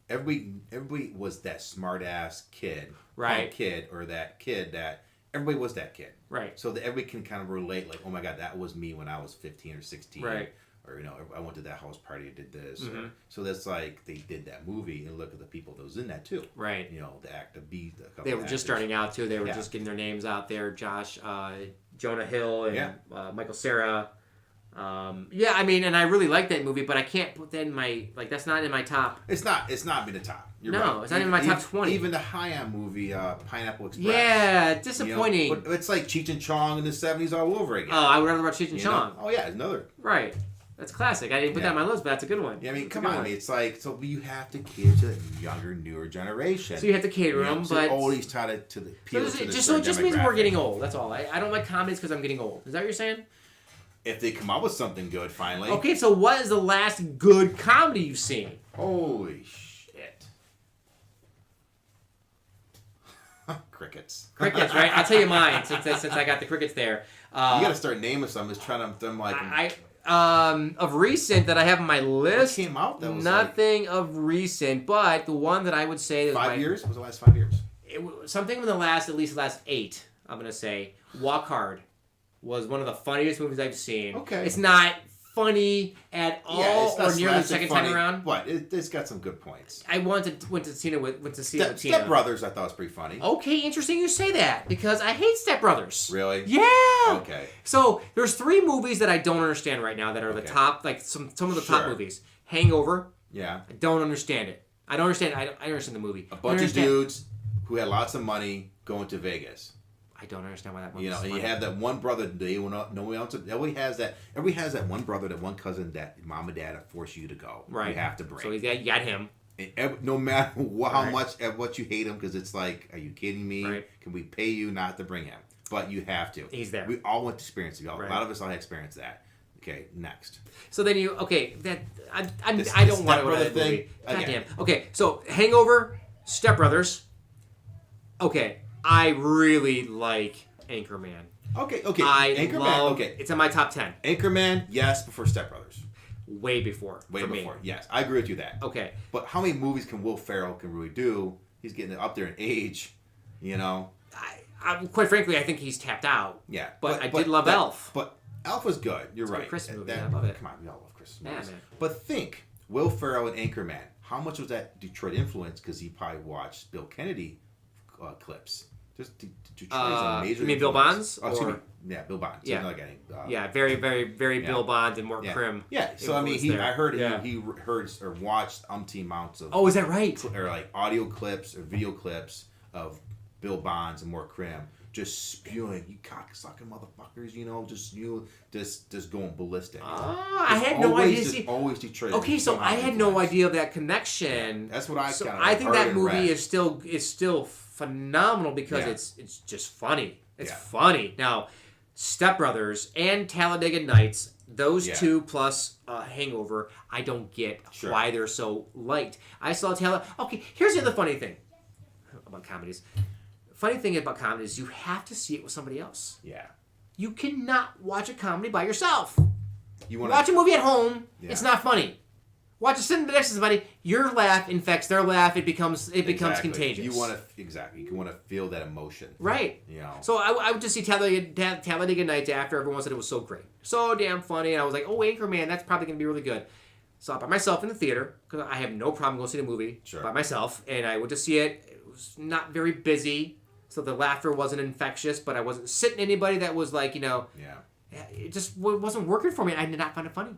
everybody was that smart ass kid, right? Kid or that kid that everybody was that kid, right? So that everybody can kind of relate, like, oh my god, that was me when I was 15 or 16, right? Or I went to that house party and did this. Mm-hmm. So that's like they did that movie and look at the people that was in that too, right? The actor B. They were just starting out too. They were just getting their names out there. Josh, Jonah Hill, and Michael Cera. I mean, and I really like that movie, but I can't put that in my that's not in my top. It's not in the top. You're right. It's not in my top 20. Even the Hayam movie, Pineapple Express. Yeah, disappointing. It's like Cheech and Chong in the 70s all over again. Oh, I would rather watch Cheech and Chong. Oh yeah, another. Right. That's classic. I didn't put that on my list, but that's a good one. Yeah, I mean, come on. It's like, so you have to cater to the younger, newer generation. So you have to cater them, so but always try to appeal to the it just means we're getting old. That's all. I don't like comedies because I'm getting old. Is that what you're saying? If they come up with something good, finally. Okay, so what is the last good comedy you've seen? Holy shit. Crickets. Crickets, right? I'll tell you mine since I got the crickets there. You got to start naming some. Just trying to like. Of recent that I have on my list. What came out? That was nothing of recent, but the one that I would say 5 years. What was the last 5 years? Something in the last 8. I'm gonna say Walk Hard was one of the funniest movies I've seen. Okay. It's not funny at all, it's not or nearly the second time around. But it's got some good points. I went to see it with Tina. Step Brothers, I thought was pretty funny. Okay, interesting you say that because I hate Step Brothers. Really? Yeah. Okay. So there's 3 movies that I don't understand right now that are the top, like some of the top movies. Hangover. Yeah. I don't understand it. I don't understand. I understand the movie. A bunch of dudes who had lots of money going to Vegas. I don't understand why that movie. And you have that one brother. Nobody else. Everybody has that. Everybody has that one brother, that one cousin that mom and dad have forced you to go. Right. You have to bring. So you got him. And no matter how much what you hate him, because it's like, are you kidding me? Right. Can we pay you not to bring him? But you have to. He's there. We all went to experience it. A lot of us all had experienced that. Okay, next. So then I don't want to go to that movie. Goddamn. Okay, so Hangover, Step Brothers. Okay, I really like Anchorman. Okay. It's in my top 10. Anchorman, yes, before Step Brothers. Way before. Yes, I agree with you that. Okay. But how many movies can Will Ferrell really do? He's getting up there in age, I quite frankly, I think he's tapped out. Yeah. But I did love Elf. But Elf was good. You're right. It's a Christmas movie. I love it. Come on, we all love Christmas movies. Man. But think, Will Ferrell and Anchorman. How much was that Detroit influence? Because he probably watched Bill Kennedy clips. Just Detroit's a major. You mean Bill influence. Bonds? Oh, excuse me. Yeah, Bill Bonds. Yeah. Like very, very, very Bill Bonds and more Crim. Yeah. So I mean, I heard he heard or watched umpteen amounts of. Oh, is that right? Or like audio clips or video clips of Bill Bonds and more Crim just spewing, you cocksucking motherfuckers, just going ballistic. I had no idea. Always Detroit. Okay, so I had no idea of that connection. Yeah, that's what I. So I think that movie is still phenomenal because it's just funny. It's funny. Now, Step Brothers and Talladega Nights, those two plus Hangover, I don't get why they're so light. I saw Okay, here's the other funny thing about comedies. Funny thing about comedies, you have to see it with somebody else. Yeah. You cannot watch a comedy by yourself. Watch a movie at home. Yeah. It's not funny. Watch a cinema next to somebody. Your laugh infects their laugh. It becomes contagious. You want to feel that emotion. Right. So I would just see Talladega Nights after everyone said it was so great, so damn funny, and I was like, oh, Anchorman, that's probably gonna be really good. Saw it by myself in the theater because I have no problem going to see the movie by myself, and I went to see it. It was not very busy. So the laughter wasn't infectious, but I wasn't sitting anybody that was like, it just wasn't working for me. I did not find it funny.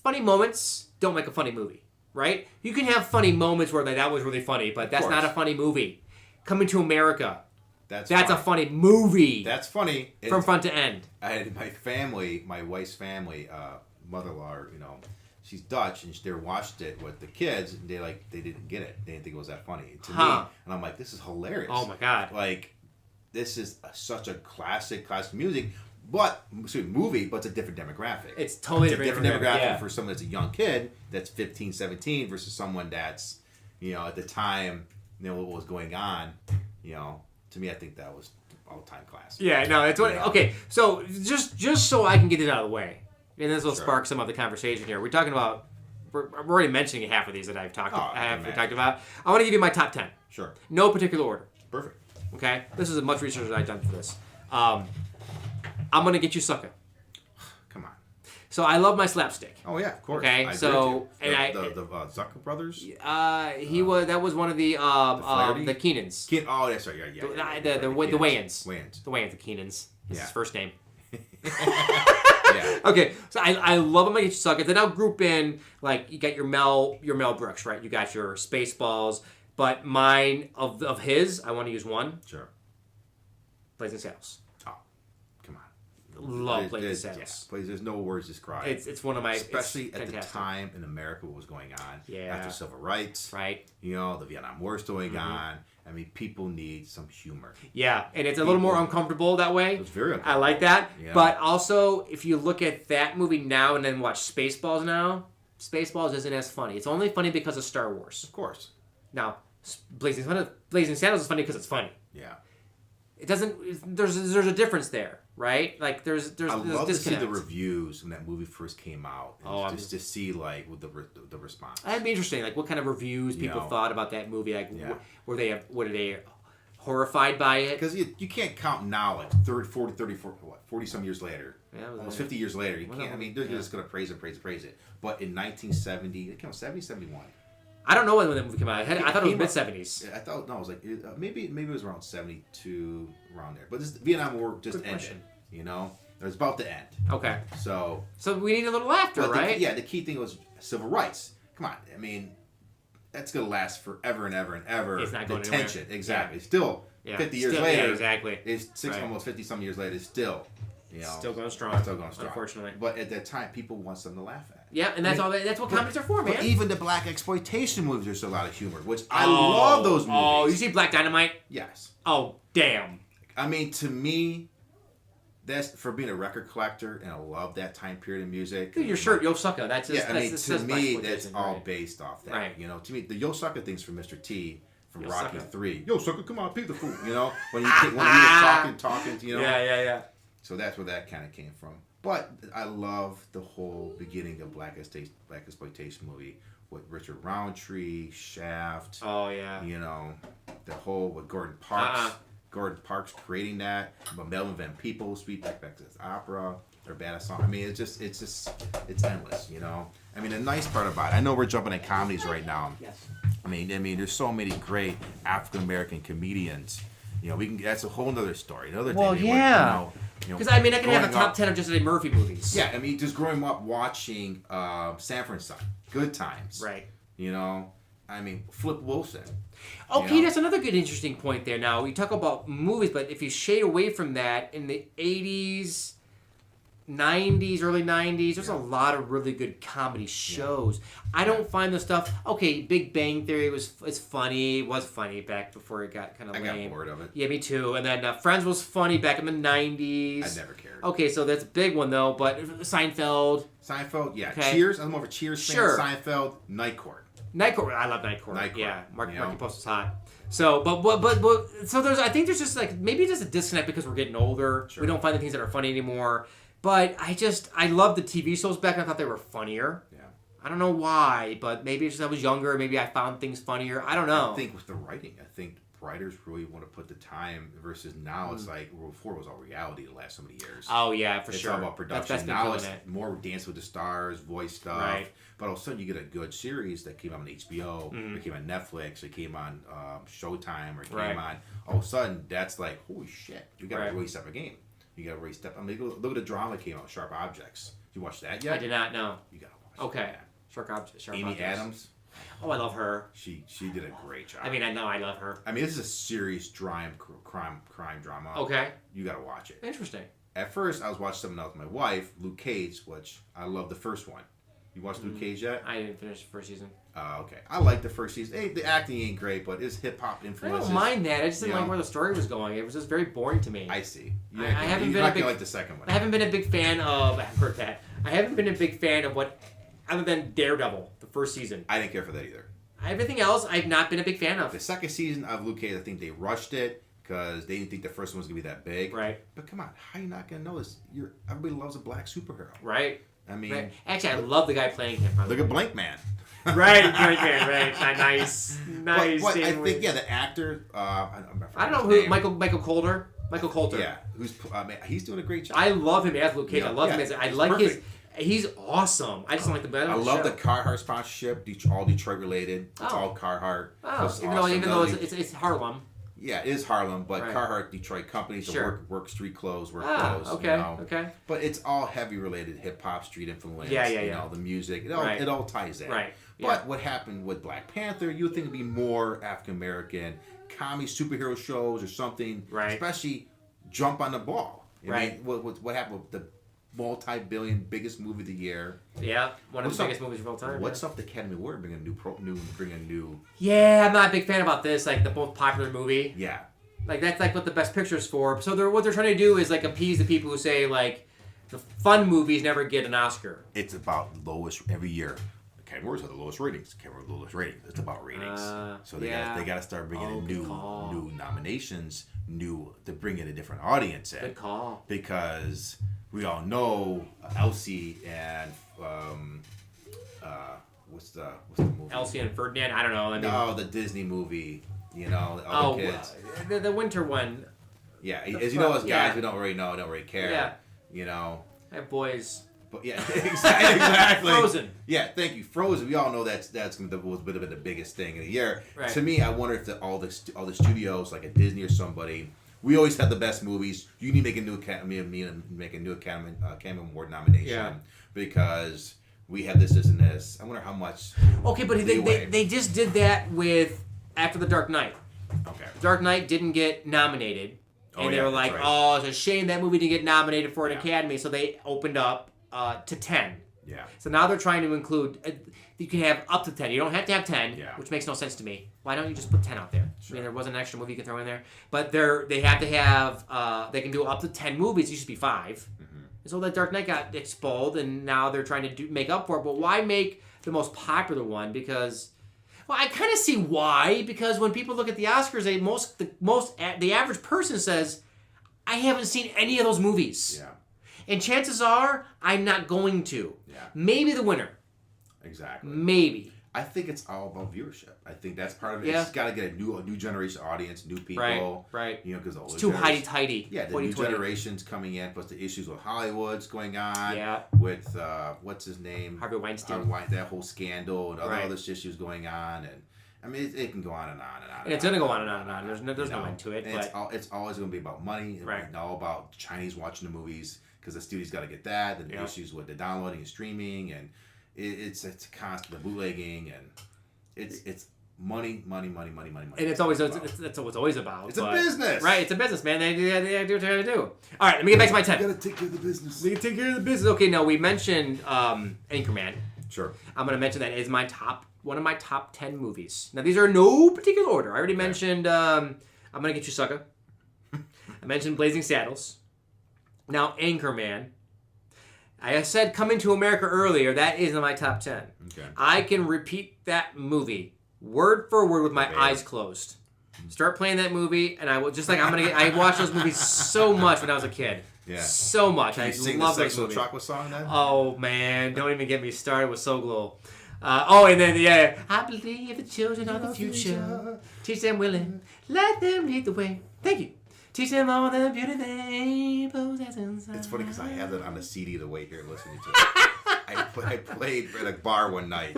Funny moments don't make a funny movie, right? You can have funny moments where that was really funny, but that's not a funny movie. Coming to America, that's a funny movie. That's funny. From front to end. I had my wife's family, mother-in-law, she's Dutch, and they watched it with the kids, and they didn't get it. They didn't think it was that funny to me. And I'm like, this is hilarious. Oh my god! Like, this is such a classic music, movie, but it's a different demographic. It's totally different demographic for someone that's a young kid that's 15, 17 versus someone that's, at the time, what was going on. To me, I think that was all-time classic. Yeah, no, it's what. Okay, so just so I can get it out of the way. And this will spark some of the conversation here. We're talking about. We're already mentioning half of these that I've talked about. I want to give you my top 10. Sure. No particular order. Perfect. Okay. This is as much research as I've done for this. I'm gonna get YoSucka. Come on. So I love my slapstick. Oh yeah, of course. Okay. The Zucker brothers. That was one of the Keenans. Oh, that's right. Yeah. The Wayans. The Keenans. That's his first name. Yeah. Okay, so I love them. I get YoSucka. Then I'll group in like you got your Mel Brooks, right? You got your Spaceballs, but mine of his, I want to use one. Sure. Blazing Saddles. Oh, come on. Love Blazing Saddles. Yeah, there's no words to describe. It's one of my especially at the time in America what was going on. Yeah. After civil rights. Right. The Vietnam War is going on. I mean, people need some humor. Yeah, and it's a little more uncomfortable that way. It's very uncomfortable. I like that. Yeah. But also, if you look at that movie now and then watch Spaceballs now, Spaceballs isn't as funny. It's only funny because of Star Wars. Of course. Now, Blazing Saddles is funny because it's funny. Yeah. It doesn't. There's a difference there, right? Like there's I love to see disconnect. the reviews when that movie first came out. Just to see like with the response. That'd be interesting. Like what kind of reviews people thought about that movie. Like were they horrified by it? Because you can't count now like 40 some years later. Yeah, almost 50 years later. You can't. I mean, they're just gonna praise it. But in 1970, it came out 70, 71. I don't know when that movie came out. I thought it was mid-70s. I thought, no, it was like, maybe it was around 72, around there. But this Vietnam War just ended, It was about to end. Okay. So we need a little laughter, right? The key thing was civil riits. Come on. I mean, that's going to last forever and ever and ever. It's not going the tension. Anywhere. Exactly. Still, 50 years later. Yeah, exactly. It's almost 50-some years later, it's still... Still going strong. Unfortunately. But at that time, people want something to laugh at. Yeah, and that's what comedies are for, man. But even the black exploitation movies, there's a lot of humor, which I love those movies. Oh, you see Black Dynamite? Yes. Oh, damn. I mean, to me, that's for being a record collector, and I love that time period of music. Dude, your shirt, YoSucka. To me, that's all based off that. Right. To me, the YoSucka thing's from Mr. T. From YoSucka. Rocky 3. YoSucka, come on, pick the food. When he was talking. Yeah. So that's where that kind of came from. But I love the whole beginning of black exploitation movie with Richard Roundtree, Shaft. Oh yeah. The whole with Gordon Parks. Gordon Parks creating that. Melvin Van Peebles, Sweet Back to Opera. They're bad at song. I mean, it's endless, you know. I mean, the nice part about it, I know we're jumping in comedies right now. Yes. I mean, there's so many great African American comedians. You know, that's a whole other story. Another Well, thing. yeah. Because I mean, I can have a top 10 of just Eddie Murphy movies. Yeah, I mean, just growing up watching Sanford and Son, Good Times. Right. You know, I mean, Flip Wilson. Okay, you know? that's another good, interesting point there. Now, we talk about movies, but if you shade away from that, in the 80s, 90s, early 90s, there's a lot of really good comedy shows. I don't find the stuff... Okay, Big Bang Theory was funny. It was funny back before it got kind of lame. I got bored of it. Yeah, me too. And then Friends was funny back in the 90s. I never cared. Okay, so that's a big one, though. But Seinfeld... Yeah. Okay. Cheers. I'm more of a Cheers fan. Sure. Seinfeld. Night Court. Night Court. I love Night Court. Night Court. Yeah, Marky You know? Post is hot. So, but so I think there's just like maybe just a disconnect because we're getting older. Sure. We don't find the things that are funny anymore. But I loved the TV shows back. I thought they were funnier. Yeah. I don't know why, but maybe it's just I was younger. Maybe I found things funnier. I don't know. I think with the writing, I think writers really want to put the time versus now. It's like before it was all reality the last so many years. Oh yeah, for it's sure. all about production. That's been Now killing it's it. more Dance with the Stars, voice stuff. Right. But all of a sudden you get a good series that came on HBO, it came on Netflix, it came on Showtime, or it came on. All of a sudden, that's like, holy shit, you got to really step a game. You got to really step. I mean, look at the drama that came out, Sharp Objects. Did you watch that yet? I did not know. You got to watch. Okay. That. Sharp Objects. Amy Adams. Oh, I love her. She did a great job. I mean, I know I love her. I mean, this is a serious crime drama. Okay. You got to watch it. Interesting. At first, I was watching something else with my wife, Luke Cage, which I love the first one. You watched Luke Cage yet? I didn't finish the first season. Okay. I like the first season. Hey, the acting ain't great, but it's hip hop I influences. don't mind that. I just didn't like where the story was going. It was just very boring to me. I see. I haven't been you're a not big. gonna like the second one. I haven't been a big fan of. I've heard that. I haven't been a big fan of what, other than Daredevil, the first season. I didn't care for that either. Everything else, I've not been a big fan of. The second season of Luke Cage, I think they rushed it because they didn't think the first one was gonna be that big. Right. But come on, how are you not gonna know this? Everybody loves a black superhero. Right. I mean, right. Actually, I love the guy playing him. Look at Blank Man. Right. Nice. But I think the actor. I don't know who Michael Coulter. Michael Coulter. Yeah, he's doing a great job. I love him as Luke Cage. I love him as. I like perfect. He's awesome. I just don't like the better. I love the Carhartt sponsorship. All Detroit related. It's all Carhartt. Oh, even though it's Harlem. Yeah, it is Harlem, but Right. Carhartt Detroit companies work street clothes, work clothes. Okay, you know? okay. But it's all heavy related, hip hop, street influence. Yeah. You know, the music. It all ties in. Right. But what happened with Black Panther? You would think it'd be more African American comedy superhero shows or something. Right. Especially jump on the ball. I mean, Right. what happened with the multi-billion biggest movie of the year? Yeah, one of the biggest movies of all time. What's up the Academy Award? Bring a new. Yeah, I'm not a big fan about this. Like the most popular movie. Yeah. Like that's like what the Best Picture is for. So what they're trying to do is like appease the people who say like the fun movies never get an Oscar. It's about lowest every year. Academy Awards have the lowest ratings. Academy Awards lowest ratings. It's about ratings. So they got to start bringing in new nominations, to bring in a different audience in. Good call. Because we all know Elsie and what's the movie? Elsie and Ferdinand. I don't know. I mean, the Disney movie. You know, the other kids. The winter one. Yeah, as you know, as guys, we don't really know, don't really care. Yeah. You know. I have boys. But yeah, exactly. Frozen. Yeah, thank you. Frozen. We all know was the biggest thing in the year. Right. To me, I wonder if all the studios like a Disney or somebody. We always have the best movies. You need to make a new Academy Award nomination because we have this and this. I wonder how much. Okay, but they just did that with after the Dark Knight. Okay. Dark Knight didn't get nominated, and they were like, right. "Oh, it's a shame that movie didn't get nominated for an Academy." So they opened up to 10. Yeah. So now they're trying to include. You can have up to 10. You don't have to have 10, which makes no sense to me. Why don't you just put 10 out there? Sure. I mean, there wasn't an extra movie you can throw in there, but they have to have. They can do up to 10 movies. It used to be 5. Mm-hmm. So that Dark Knight got expelled, and now they're trying to make up for it. But why make the most popular one? Because. Well, I kind of see why, because when people look at the Oscars, the average person says, "I haven't seen any of those movies." Yeah. And chances are, I'm not going to. Yeah. Maybe the winner. Exactly. Maybe. I think it's all about viewership. I think that's part of it. Yeah. It's got to get a new generation audience, new people. Right. You know, because it's too hidey-tighty. Yeah, the new generation's coming in, plus the issues with Hollywood's going on. Yeah. With what's his name? Harvey Weinstein. That whole scandal and other issues going on, and I mean it can go on and on and on. And it's gonna go on and on and on. There's no end to it. And but it's always gonna be about money. It's all about Chinese watching the movies because the studio's got to get that. And the issues with the downloading and streaming, and it's constant the bootlegging and. It's money. And it's always that's what it's always about. It's a business, right? It's a business, man. They do what they gotta do. All right, let me get back to my 10. You gotta take care of the business. We gotta take care of the business. Okay, now we mentioned Anchorman. Sure. I'm gonna mention that is one of my top 10 movies. Now these are in no particular order. I already mentioned I'm gonna get YoSucka. I mentioned Blazing Saddles. Now Anchorman. I said Coming to America earlier. That is in my top 10. Okay. I can repeat that movie word for word with my eyes closed. Start playing that movie, and I will I watched those movies so much when I was a kid. Yeah. So much. Can you sing love the those Sexual movies. Chocolate song then? Oh man, don't even get me started with So Glow. And then I believe the children are the future. Teach them willing, let them lead the way. Thank you. Teach them all the beauty they possess inside. It's funny because I have that on the CD the way you're listening to it. I played at a bar one night,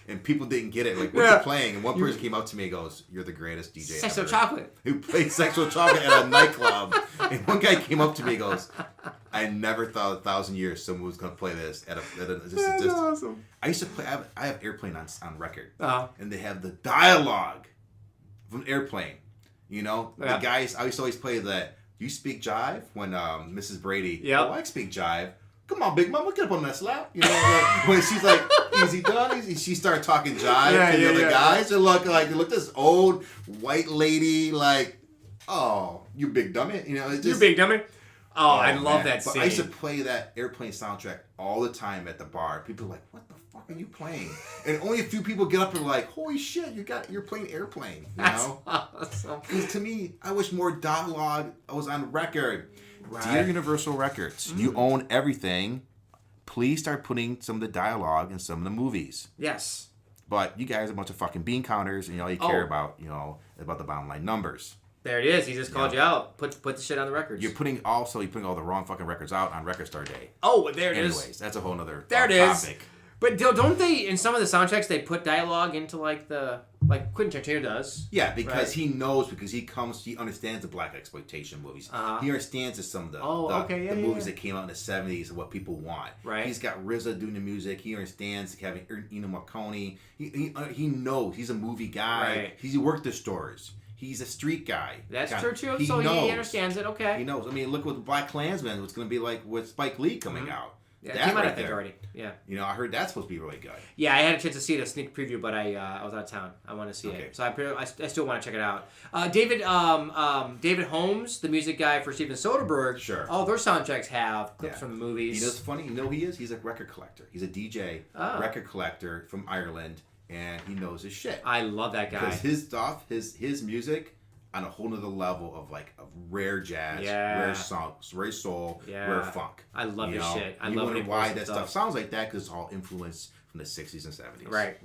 and people didn't get it. Like, what's you playing? And one person came up to me and goes, "You're the greatest DJ Sexual ever." Chocolate. Who played Sexual Chocolate at a nightclub. And one guy came up to me and goes, "I never thought 1,000 years someone was going to play this at a That's awesome. I used to play. I have Airplane on record, and they have the dialogue from Airplane. You know, the guys. I used to always play that. You speak jive when Mrs. Brady. Yeah. Oh, I speak jive. Come on, Big Mama, get up on that slap. You know, like, when she's like, "Easy done," she started talking jive to the other guys. And look this old white lady like, "Oh, you big dummy." You know, it's just, you big dummy. Oh, I love that but scene. I used to play that Airplane soundtrack all the time at the bar. People are like, "What the fuck are you playing?" And only a few people get up and are like, "Holy shit, you're playing Airplane." You know? Awesome. Because to me, I wish more dialogue was on record. Right. Dear Universal Records, you own everything. Please start putting some of the dialogue in some of the movies. Yes. But you guys are a bunch of fucking bean counters, and all you care about, about the bottom line numbers. There it is. He just called you out. Put the shit on the records. You're putting all the wrong fucking records out on Record Star Day. Oh, there it is. Anyways, that's a whole nother there it is. topic. But don't they, in some of the soundtracks, they put dialogue into like Quentin Tarantino does? Yeah, because he knows, because he understands the black exploitation movies. He understands some of the movies that came out in the 70s and what people want. Right. He's got RZA doing the music. He understands having Ennio Morricone. He knows. He's a movie guy. Right. He worked the stores. He's a street guy. That's true too. He understands it. Okay. He knows. I mean, look what Black Klansman was going to be like with Spike Lee coming out. Yeah, it came out, I think, already. Yeah. I heard that's supposed to be really good. Yeah, I had a chance to see it, a sneak preview, but I was out of town. I want to see it, so I still want to check it out. David Holmes, the music guy for Steven Soderbergh. Sure. All their soundtracks have clips from the movies. You know what's funny? You know who he is? He's a record collector. He's a DJ, record collector from Ireland, and he knows his shit. I love that guy. Because his stuff, his music, on a whole nother level of rare jazz, rare songs, rare soul, rare funk. I love his shit. I you love wonder why that stuff sounds like that, because it's all influenced from the 60s and 70s.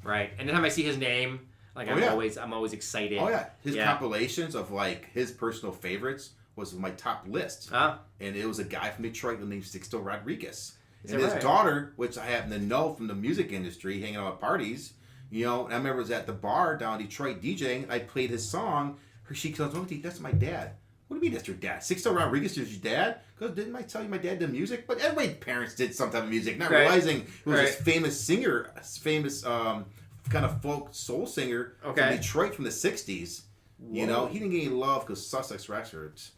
Right. Anytime I see his name, I'm always excited. Oh yeah, his compilations of his personal favorites was my top list. And it was a guy from Detroit named Sixto Rodriguez. And his daughter, which I happen to know from the music industry, hanging out at parties. And I remember I was at the bar down in Detroit DJing. I played his song. She goes, "Oh, that's my dad." "What do you mean that's your dad? Sixto Rodriguez is your dad?" Because didn't I tell you my dad did music? But everybody's parents did some type of music, not realizing he was this famous singer, kind of folk soul singer from Detroit from the 60s. Whoa. He didn't get any love because Sussex Records.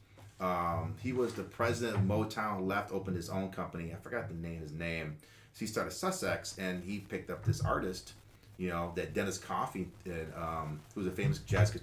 He was the president of Motown, left, opened his own company. I forgot his name. So he started Sussex, and he picked up this artist. That Dennis Coffey, who's a famous jazz funk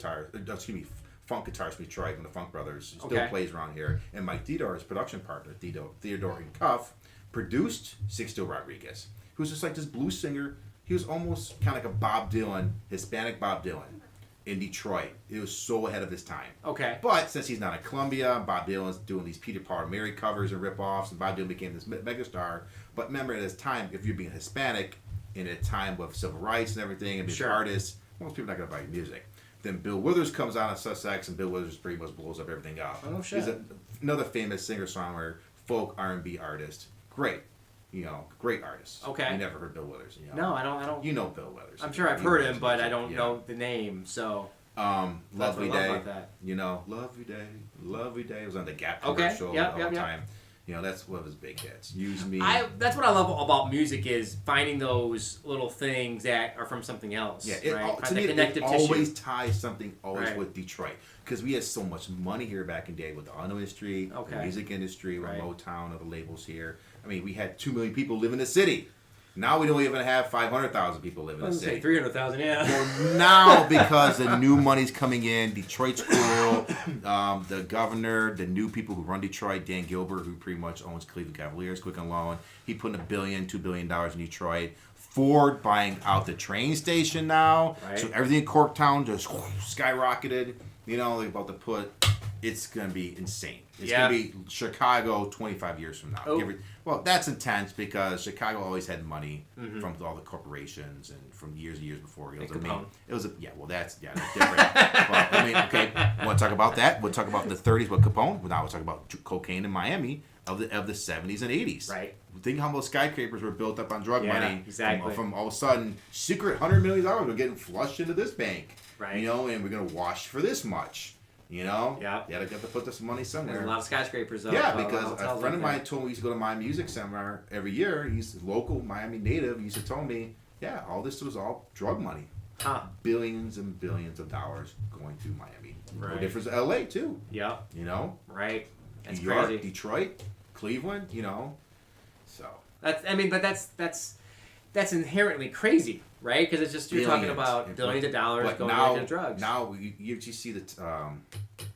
guitarist from Detroit from the Funk Brothers, still plays around here. And Mike Theodore, his production partner, Theodore and Cuff, produced Sixto Rodriguez, who's just like this blues singer. He was almost kind of like a Bob Dylan, Hispanic Bob Dylan in Detroit. It was so ahead of his time. Okay. But since he's not at Columbia, Bob Dylan's doing these Peter Paul Mary covers and rip-offs, and Bob Dylan became this megastar. But remember, at his time, if you're being Hispanic in a time of civil rights and everything, and these Sure. artists, most people are not going to buy your music. Then Bill Withers comes out on Sussex, and Bill Withers pretty much blows up everything up. Oh, shit. He's another famous singer-songwriter, folk R&B artist. Great. Great artist. Okay. You never heard Bill Withers. No, I don't. You know Bill Withers. I'm sure I've heard him, but I don't know the name. So. Lovely what I love Day. about that. Lovely Day, Lovely Day. It was on the Gap Okay. commercial Yep, all yep, the yep. time. That's one of his big hits. Use Me. That's what I love about music is finding those little things that are from something else. Yeah, right? to me, it tissue. always ties something Right. with Detroit. Because we had so much money here back in the day with the auto industry, the Okay. music industry, with Right. Motown, other labels here. I mean, we had 2 million people live in the city. Now we don't even have 500,000 people live in the city. 300,000, yeah. Well, now because the new money's coming in, Detroit's cool. The governor, the new people who run Detroit, Dan Gilbert, who pretty much owns Cleveland Cavaliers, Quicken Loan, he putting $1 billion, $2 billion in Detroit. Ford buying out the train station now, Right. so everything in Corktown just skyrocketed. They're about to put. It's gonna be insane. It's gonna be Chicago 25 years from now. Oh. Well, that's intense because Chicago always had money from all the corporations and from years and years before. It was that's different. Well, okay, want to talk about that? We'll talk about the 30s with Capone. Now we'll talk about cocaine in Miami of the 70s and 80s. Right. Think how most skyscrapers were built up on drug money. Exactly. From all of a sudden, secret $100 million were getting flushed into this bank. Right. And we're gonna wash for this much. Yeah. You gotta get to put this money somewhere. There's a lot of skyscrapers, though. Yeah, because a friend of mine told me he used to go to Miami Music Seminar every year. He's a local Miami native. He used to tell me, all this was all drug money. Huh. Billions and billions of dollars going through Miami. Right. No difference to LA too. Yeah. Right. That's New York, crazy. Detroit, Cleveland, So that's inherently crazy, right? Because it's just you're talking about billions of dollars going into drugs. Now you see the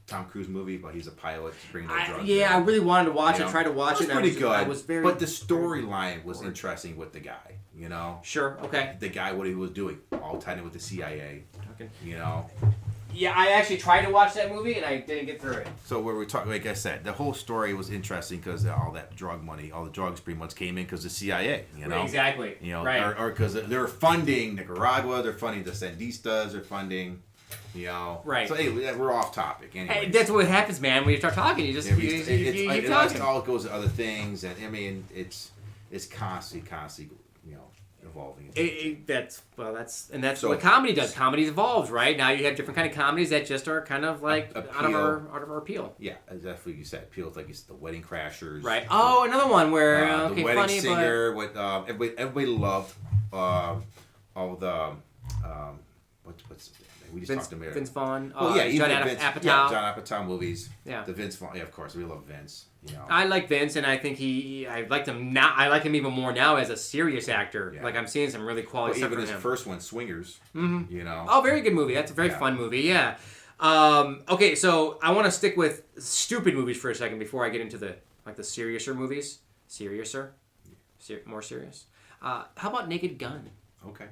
Tom Cruise movie, but he's a pilot bringing the drugs. I really wanted to watch it. Tried to watch it. It was pretty good. I was very. But the storyline was interesting with the guy. Sure. Okay. The guy, what he was doing, all tied in with the CIA. Okay. Yeah, I actually tried to watch that movie and I didn't get through it. So where we're talking, like I said, the whole story was interesting because all that drug money, all the drugs pretty much came in because the CIA. Exactly. Right. Or because they're funding Nicaragua, they're funding the Sandistas, they're funding. Right. So anyway, we're off topic. Anyway, Hey, that's what happens, man. When you start talking, you just you keep talking. It all goes to other things, and it's constantly, evolving. That's what comedy does. Comedy evolves, right? Now you have different kind of comedies that just are kind of like out of our appeal. Yeah, that's what you said. Appeal, like it's the Wedding Crashers. Right. Oh, another one where the Wedding funny, Singer. With everybody loved all the what's his name? We just talked about Vince Vaughn. John Apatow. Yeah, John Apatow movies. Yeah. The Vince Vaughn. Yeah, of course, we love Vince. I like Vince, and I think I liked him now. I like him even more now as a serious actor. Yeah. Like I'm seeing some really quality stuff even from his him. first one, Swingers. Mm-hmm. Oh, very good movie. That's a very fun movie. Yeah. Okay, so I want to stick with stupid movies for a second before I get into the seriouser movies. More serious. How about Naked Gun? Okay.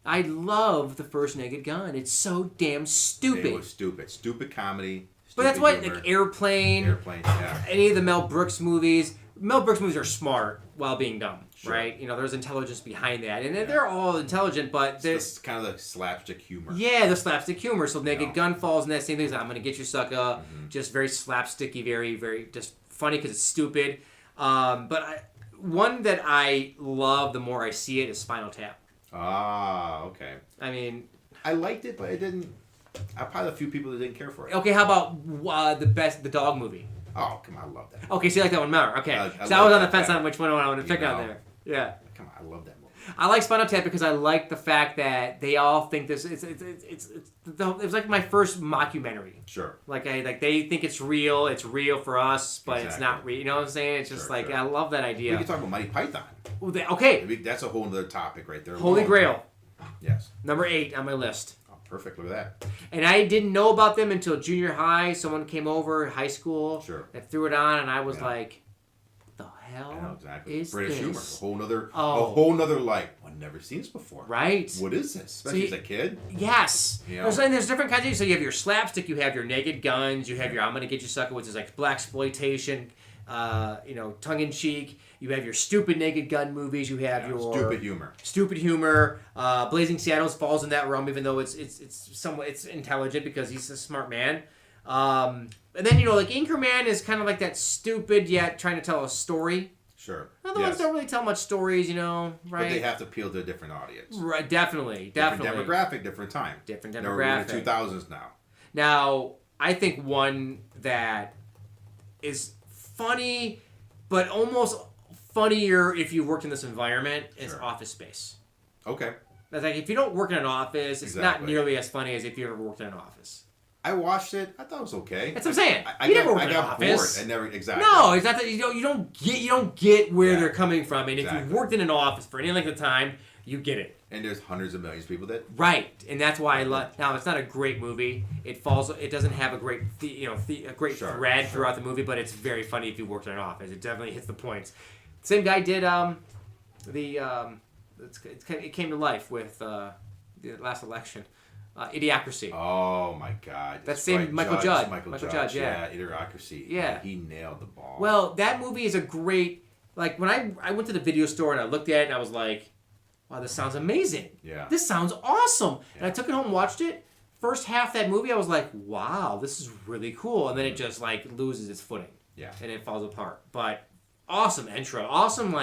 I love the first Naked Gun. It's so damn stupid. It was stupid. Stupid comedy. But that's why, like Airplane, yeah. any of the Mel Brooks movies. Mel Brooks movies are smart while being dumb, right? There's intelligence behind that. And they're all intelligent, but it's kind of the slapstick humor. Yeah, the slapstick humor. So Naked Gun falls in that same thing. Like, I'm going to get you, sucker. Just very slapsticky, very, very just funny because it's stupid. But one that I love the more I see it is Spinal Tap. Ah, okay. I mean, I liked it, but it didn't. I'm probably a few people that didn't care for it. Okay, how about the dog movie? Oh, come on, I love that. Okay, so you like that one more. Okay, I was on the fence on which one I want to pick on there. Yeah. Come on, I love that movie. I like Spinal Tap because I like the fact that they all think this. It was like my first mockumentary. Sure. Like they think it's real. It's real for us, but it's not real. You know what I'm saying? It's just I love that idea. We can talk about Monty Python. Okay. That's a whole other topic right there. Holy Grail. Yes. Number 8 on my list. Oh, perfect. Look at that. And I didn't know about them until junior high. Someone came over, high school, that threw it on, and I was like, "What the hell is British this?" humor, a whole nother like I've never seen this before. Right. What is this? Especially as a kid. Yes. There's different kinds of. So you have your slapstick, you have your Naked Guns, you have your I'm Gonna Get You, Sucker, which is like blaxploitation, tongue in cheek. You have your stupid Naked Gun movies. You have your stupid humor. Blazing Saddles falls in that realm, even though it's intelligent because he's a smart man. And then like Anchorman is kind of like that stupid yet trying to tell a story. Sure. Other ones don't really tell much stories, right? But they have to appeal to a different audience. Right, definitely. Different demographic, different time. Different We're demographic. in the 2000s now. Now, I think one that is funny, but almost funnier if you worked in this environment is Office Space. Okay. That's like if you don't work in an office, it's not nearly as funny as if you ever worked in an office. I watched it. I thought it was okay. That's what I'm saying. I never worked in an got office. bored. I never exactly. No, it's not that you don't get where they're coming from, and Exactly. if you worked in an office for any length of time, you get it. And there's hundreds of millions of people that. Right, and that's why I love. Now it's not a great movie. It doesn't have a great thread throughout the movie, but it's very funny if you worked in an office. It definitely hits the points. Same guy did it came to life with the last election. Idiocracy. Oh my God! That's same Michael Judge. Michael Judge. Yeah, Idiocracy. Yeah, he nailed the ball. Well, that movie is a great. Like when I went to the video store and I looked at it and I was like, wow, this sounds amazing. Yeah. This sounds awesome. Yeah. And I took it home and watched it. First half of that movie, I was like, wow, this is really cool. And then it just loses its footing. Yeah. And it falls apart. But awesome intro. Awesome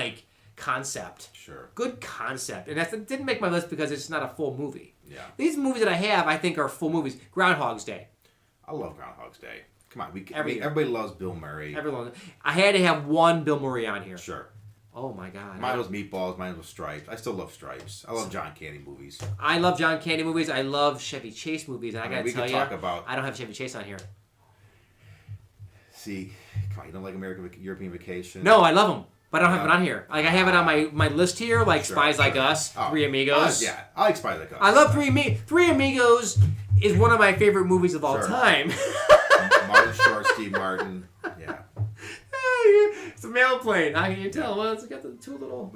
concept. Sure. Good concept. And that didn't make my list because it's not a full movie. Yeah. These movies that I have, I think, are full movies. Groundhog's Day. I love Groundhog's Day. Come on, everybody loves Bill Murray. I had to have one Bill Murray on here. Sure. Oh my God. Mine was Meatballs. Mine was Stripes. I still love Stripes. I love John Candy movies. I love John Candy movies. I love Chevy Chase movies. And I gotta tell you, I don't have Chevy Chase on here. See, come on, you don't like European Vacation? No, I love them. But I don't have it on here. I have it on my list here, Spies Like Us, Three Amigos. Yeah, I like Spies Like Us. I love Three Amigos is one of my favorite movies of all time. Martin Short, Steve Martin. Yeah. It's a mail plane. How can you tell? Well, it's got the two little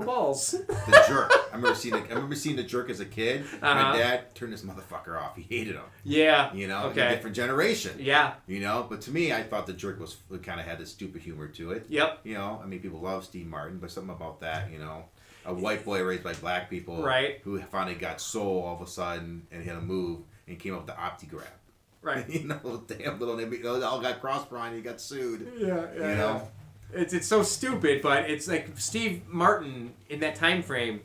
balls. The Jerk. I remember seeing The Jerk as a kid. My dad turned this motherfucker off. He hated him. Yeah. Okay. A different generation. Yeah. But to me, I thought The Jerk kind of had this stupid humor to it. Yep. People love Steve Martin, but something about that, a white boy raised by black people, right? Who finally got soul all of a sudden and he had a move and came up with the OptiGrab. Right. Damn little, they all got cross-brine, he got sued. Yeah. It's so stupid, but it's like Steve Martin in that time frame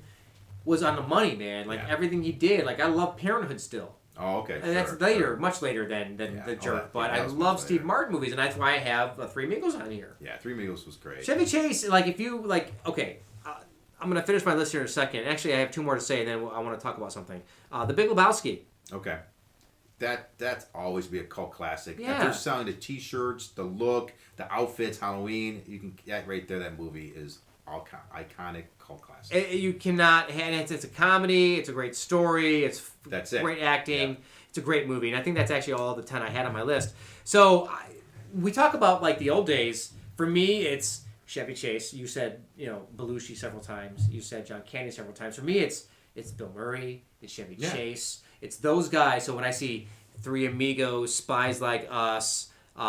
was on the money, man. Everything he did. I love Parenthood still. Oh, okay. And that's later, much later than The Jerk. But I love Steve Martin movies, and that's why I have Three Amigos on here. Yeah, Three Amigos was great. Chevy Chase, okay, I'm going to finish my list here in a second. Actually, I have two more to say, and then I want to talk about something. The Big Lebowski. Okay. That's always be a cult classic. Yeah. If they're selling the T-shirts, the look, the outfits, Halloween, that right there, that movie is all iconic cult classic. You cannot. It's a comedy. It's a great story. That's it. Great acting. Yeah. It's a great movie, and I think that's actually all the 10 I had on my list. So we talk about the old days. For me, it's Chevy Chase. You said Belushi several times. You said John Candy several times. For me, it's Bill Murray. It's Chevy Chase. It's those guys. So when I see Three Amigos, Spies Like Us, where's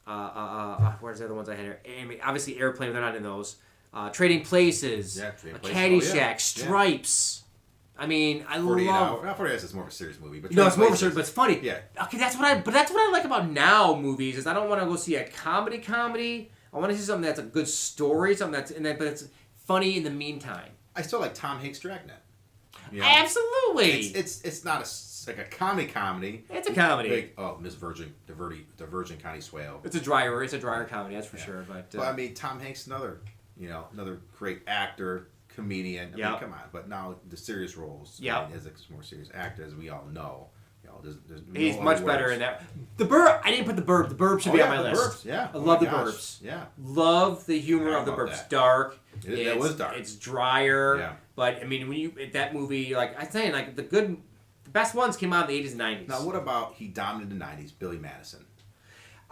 the other ones I had here? Obviously, Airplane. They're not in those. Trading Places. Yeah, Trading Places. Caddyshack. Stripes. I mean, I 48 love. Not 48 Hours. It's more of a serious movie, but no, it's more of a serious, but it's funny. Yeah. Okay, that's what I like about now movies is I don't want to go see a comedy. I want to see something that's a good story, something but it's funny in the meantime. I still like Tom Hanks' Dragnet. Absolutely. It's not a comedy. It's a comedy. Miss Virgin, the Virgin Connie Swale. It's a drier comedy, that's for sure. But I mean, Tom Hanks, another great actor, comedian. I mean, come on. But now the serious roles. Yeah. As a more serious actor, as we all know. He's much better in that. The Burb. I didn't put the Burb. The Burb should be on my list. Burbs, yeah. I love the Burbs. Yeah. Love the humor of the Burbs. That. Dark. It was dark. It's drier. Yeah. But I mean, when that movie, I'm saying, the best ones came out in the 80s and 90s. Now, what about he dominated the 90s? Billy Madison.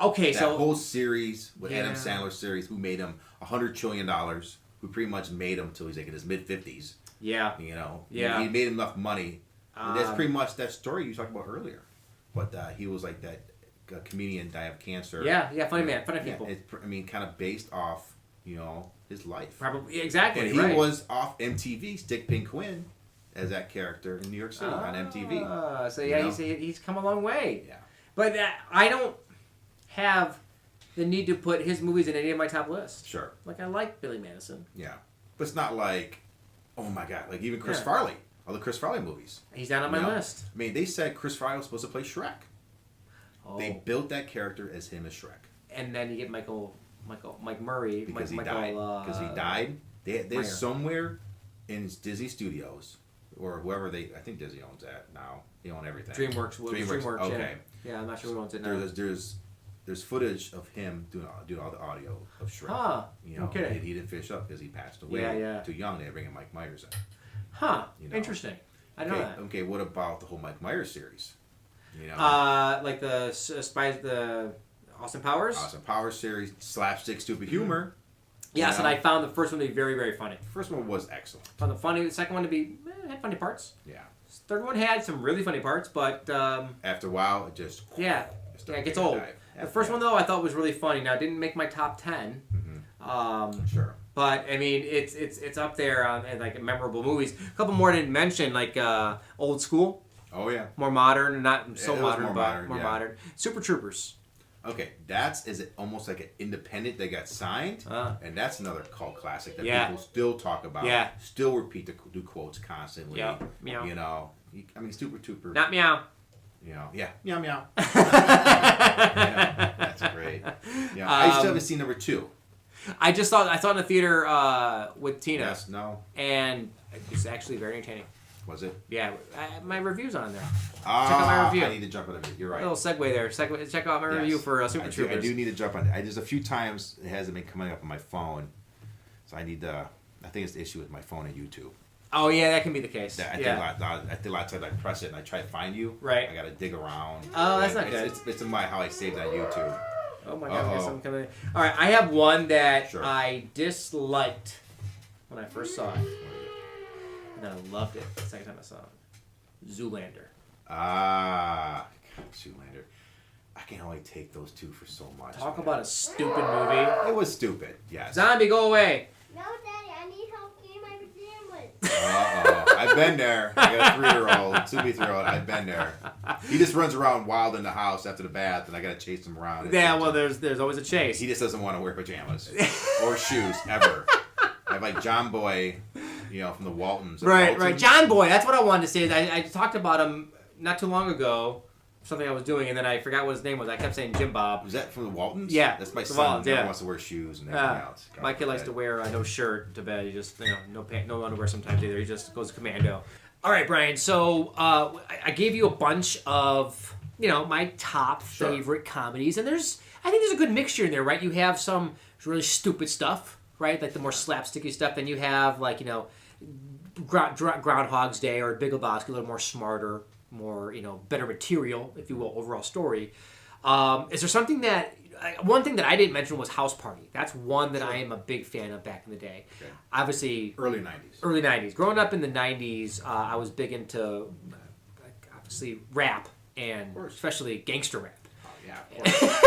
Okay, that whole series with Adam Sandler series, who made him $100 trillion, who pretty much made him till he's in his mid-50s. Yeah. Yeah. He made enough money. That's pretty much that story you talked about earlier. But he was like that a comedian die of cancer. Yeah, funny man, funny people. It's, I mean, kind of based off, his life. Probably, exactly. And he was off MTV, Stick Pin Quinn, as that character in New York City on MTV. So yeah, he's come a long way. Yeah. But I don't have the need to put his movies in any of my top lists. Sure. Like, I like Billy Madison. Yeah. But it's not like, oh my God, like even Chris Farley. All the Chris Farley movies. He's down on my list. I mean, they said Chris Farley was supposed to play Shrek. Oh. They built that character as him as Shrek. And then you get Mike Murray. Because he died. Because he died. They're somewhere in Disney Studios, or whoever I think Disney owns that now. They own everything. DreamWorks. Okay. Yeah, I'm not sure who owns it now. There's footage of him doing all the audio of Shrek. Huh. Okay. He didn't finish up because he passed away. Yeah. Too young. They bring in Mike Myers in. Huh. Interesting. I know that. Okay. What about the whole Mike Myers series? Like the Austin Powers. Austin Powers series, slapstick, stupid humor. Yes, and I found the first one to be very, very funny. The first one was excellent. Found the second one to be had funny parts. Yeah. Third one had some really funny parts, but after a while, it just it gets old. The first one though, I thought was really funny. Now, it didn't make my top 10. Sure. But I mean, it's up there on like memorable movies. A couple more I didn't mention, like Old School. Oh yeah. More modern, not so modern, more but modern, more modern. Super Troopers. Okay, is it almost like an independent that got signed, and that's another cult classic that people still talk about. Yeah. Still repeat do quotes constantly. Yeah. Meow. I mean, Super Trooper. Not meow. Yeah, meow meow. That's great. Yeah, I still haven't seen number 2. I saw it in the theater with Tina. Yes, no. And it's actually very entertaining. Was it? Yeah, my review's on there. Check out out my review. I need to jump on it. You're right. A little segue there. Check out my review for Super Troopers. I do need to jump on it. Just a few times it hasn't been coming up on my phone, so I need to. I think it's the issue with my phone and YouTube. Oh yeah, that can be the case. I think a lot of times I press it and I try to find you. Right. I got to dig around. Oh, that's not good. It's how I saved on YouTube. Oh my God, something coming in. All right, I have one that I disliked when I first saw it, and then I loved it the second time I saw it. Zoolander. God, Zoolander. I can only take those two for so much. Talk about a stupid movie. It was stupid, yes. Zombie, go away. No, Daddy, I need help getting my pajamas. Uh-oh. I've been there. I got a 3-year-old, soon-to-be-3-year-old. I've been there. He just runs around wild in the house after the bath, and I got to chase him around. Yeah, well, there's always a chase. He just doesn't want to wear pajamas or shoes, ever. I have like John Boy, from the Waltons. Right. John Boy, that's what I wanted to say. I talked about him not too long ago, something I was doing, and then I forgot what his name was. I kept saying Jim Bob. Was that from the Waltons? Yeah. That's my the son. Waltons, Never wants to wear shoes and everything else. My kid likes to wear no shirt to bed. He just, no pants, no underwear sometimes either. He just goes commando. All right, Brian. So I gave you a bunch of, my top favorite comedies, and I think there's a good mixture in there, right? You have some really stupid stuff, right? Like the more slapsticky stuff. Then you have like, Groundhog's Day or Big Lebowski, a little more smarter, more, better material, if you will, overall story. Is there something that... One thing that I didn't mention was House Party. That's one that I am a big fan of back in the day. Okay. Obviously... Early 90s. Growing up in the 90s, I was big into, obviously, rap, and especially gangster rap. Oh, yeah, of course.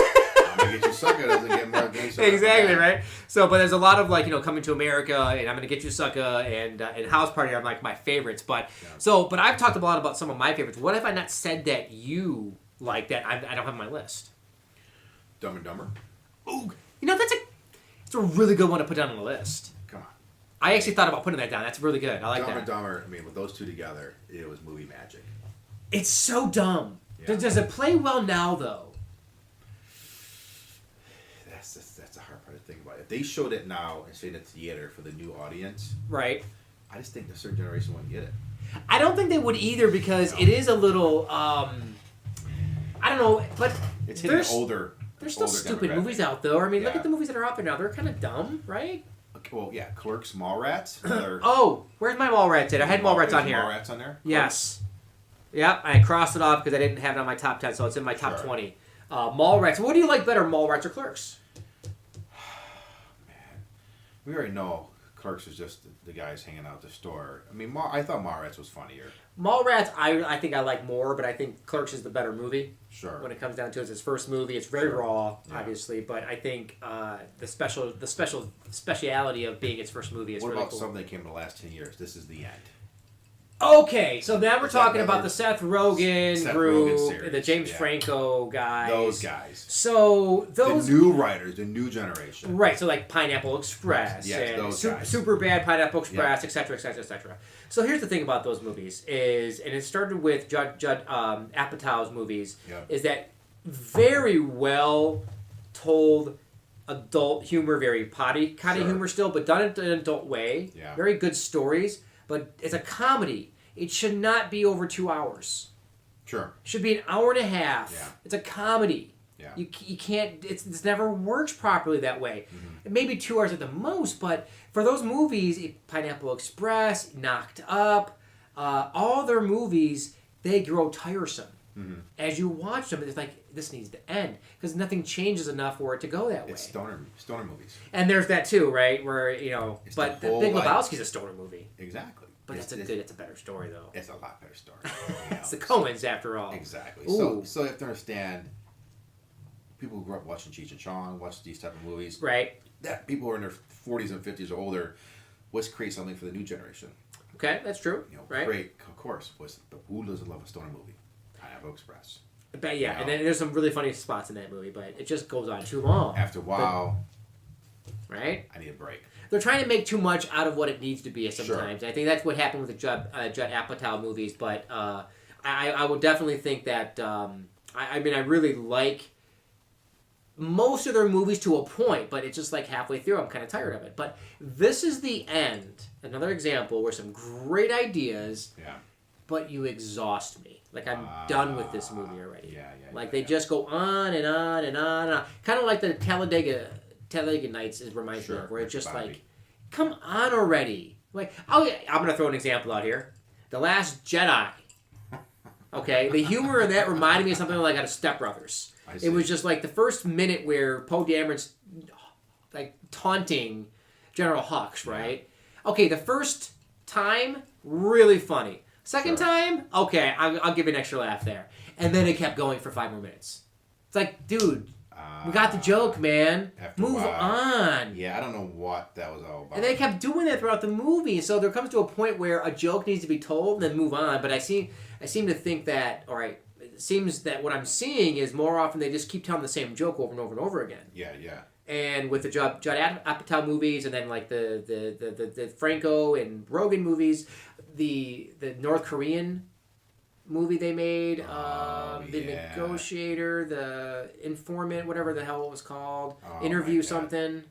I'm going to Get YoSucka doesn't get more gangster. Exactly, right? So, but there's a lot of, Coming to America, and I'm going to Get YoSucka, and House Party are, my favorites. But, but I've talked a lot about some of my favorites. What have I not said that you like that I don't have on my list? Dumb and Dumber. Ooh, it's a really good one to put down on the list. Come on. I actually thought about putting that down. That's really good. I like that. Dumb and Dumber, with those two together, it was movie magic. It's so dumb. Yeah. Does it play well now, though? That's a hard part to think about. If they showed it now and showed it in the theater for the new audience, right? I just think the certain generation wouldn't get it. I don't think they would either because it is a little, I don't know, but it's hitting older. There's still stupid movies out, though. Look at the movies that are out there now. They're kind of dumb, right? Okay, well, yeah, Clerks, Mallrats. Where's my Mallrats at? I had Mallrats on here. Mallrats on there? Yes. Yep, I crossed it off because I didn't have it on my top 10, so it's in my top 20. Mallrats. What do you like better, Mallrats or Clerks? Man, we already know Clerks is just the guys hanging out at the store. I mean, I thought Mallrats was funnier. Mallrats, I think I like more, but I think Clerks is the better movie. Sure. When it comes down to it, it's his first movie. It's very raw, obviously, but I think the speciality of being its first movie is what really about cool. something that came in the last 10 years? This is the end. Okay, so now we're talking about another- the Seth Rogen group, series, the James Franco guys. Those guys. So those the new writers, the new generation. right? So like Pineapple Express, Yes, and those guys. Super Bad Pineapple Express, etc., etc., etc. So here's the thing about those movies is, and it started with Judd Apatow's movies, is that very well told adult humor, very potty kind of humor still, but done in an adult way. Yeah. Very good stories. But it's a comedy. It should not be over 2 hours. Sure. It should be an hour and a half. Yeah. It's a comedy. Yeah. You can't. It's never works properly that way. Mm-hmm. Maybe 2 hours at the most. But for those movies, Pineapple Express, Knocked Up, all their movies, they grow tiresome. Mm-hmm. As you watch them, it's like this needs to end because nothing changes enough for it to go that way. It's stoner movies. And there's that too, right? Where It's but the the whole, Big like- Lebowski's a stoner movie. Exactly. But it's a better story though. It's a lot better story. It's the Coens after all. Exactly. Ooh. So you have to understand, people who grew up watching Cheech and Chong, watch these type of movies. Right. That people who are in their 40s and 50s or older, let's create something for the new generation. Okay, that's true. Right. Great, of course. But who doesn't love a stoner movie? Pineapple Express. But yeah, and then there's some really funny spots in that movie, but it just goes on too long. After a while, right? I need a break. They're trying to make too much out of what it needs to be sometimes. Sure. And I think that's what happened with the Judd Apatow movies. But I would definitely think that I mean I really like most of their movies to a point, but it's just like halfway through I'm kind of tired of it. But this is the end. Another example where some great ideas. Yeah. But you exhaust me. Like I'm done with this movie already. Yeah. Like they just go on and on and on and on. Kind of like the Talladega Nights reminds me of, where it's just like, come on already. Like, oh yeah, I'm gonna throw an example out here. The Last Jedi. Okay, the humor in that reminded me of something like out of Step Brothers. It was just like the first minute where Poe Dameron's like taunting General Hux, right? Okay, the first time really funny. Second time, okay, I'll give you an extra laugh there. And then it kept going for 5 more minutes. It's like, dude, we got the joke, man. Move on. Yeah, I don't know what that was all about. And they kept doing that throughout the movie. So there comes to a point where a joke needs to be told and then move on. But I seem to think that, all right, it seems that what I'm seeing is more often they just keep telling the same joke over and over and over again. Yeah. And with the Judd Apatow movies, and then like the Franco and Rogen movies, the North Korean movie they made, the Negotiator, the Informant, whatever the hell it was called, Interview something.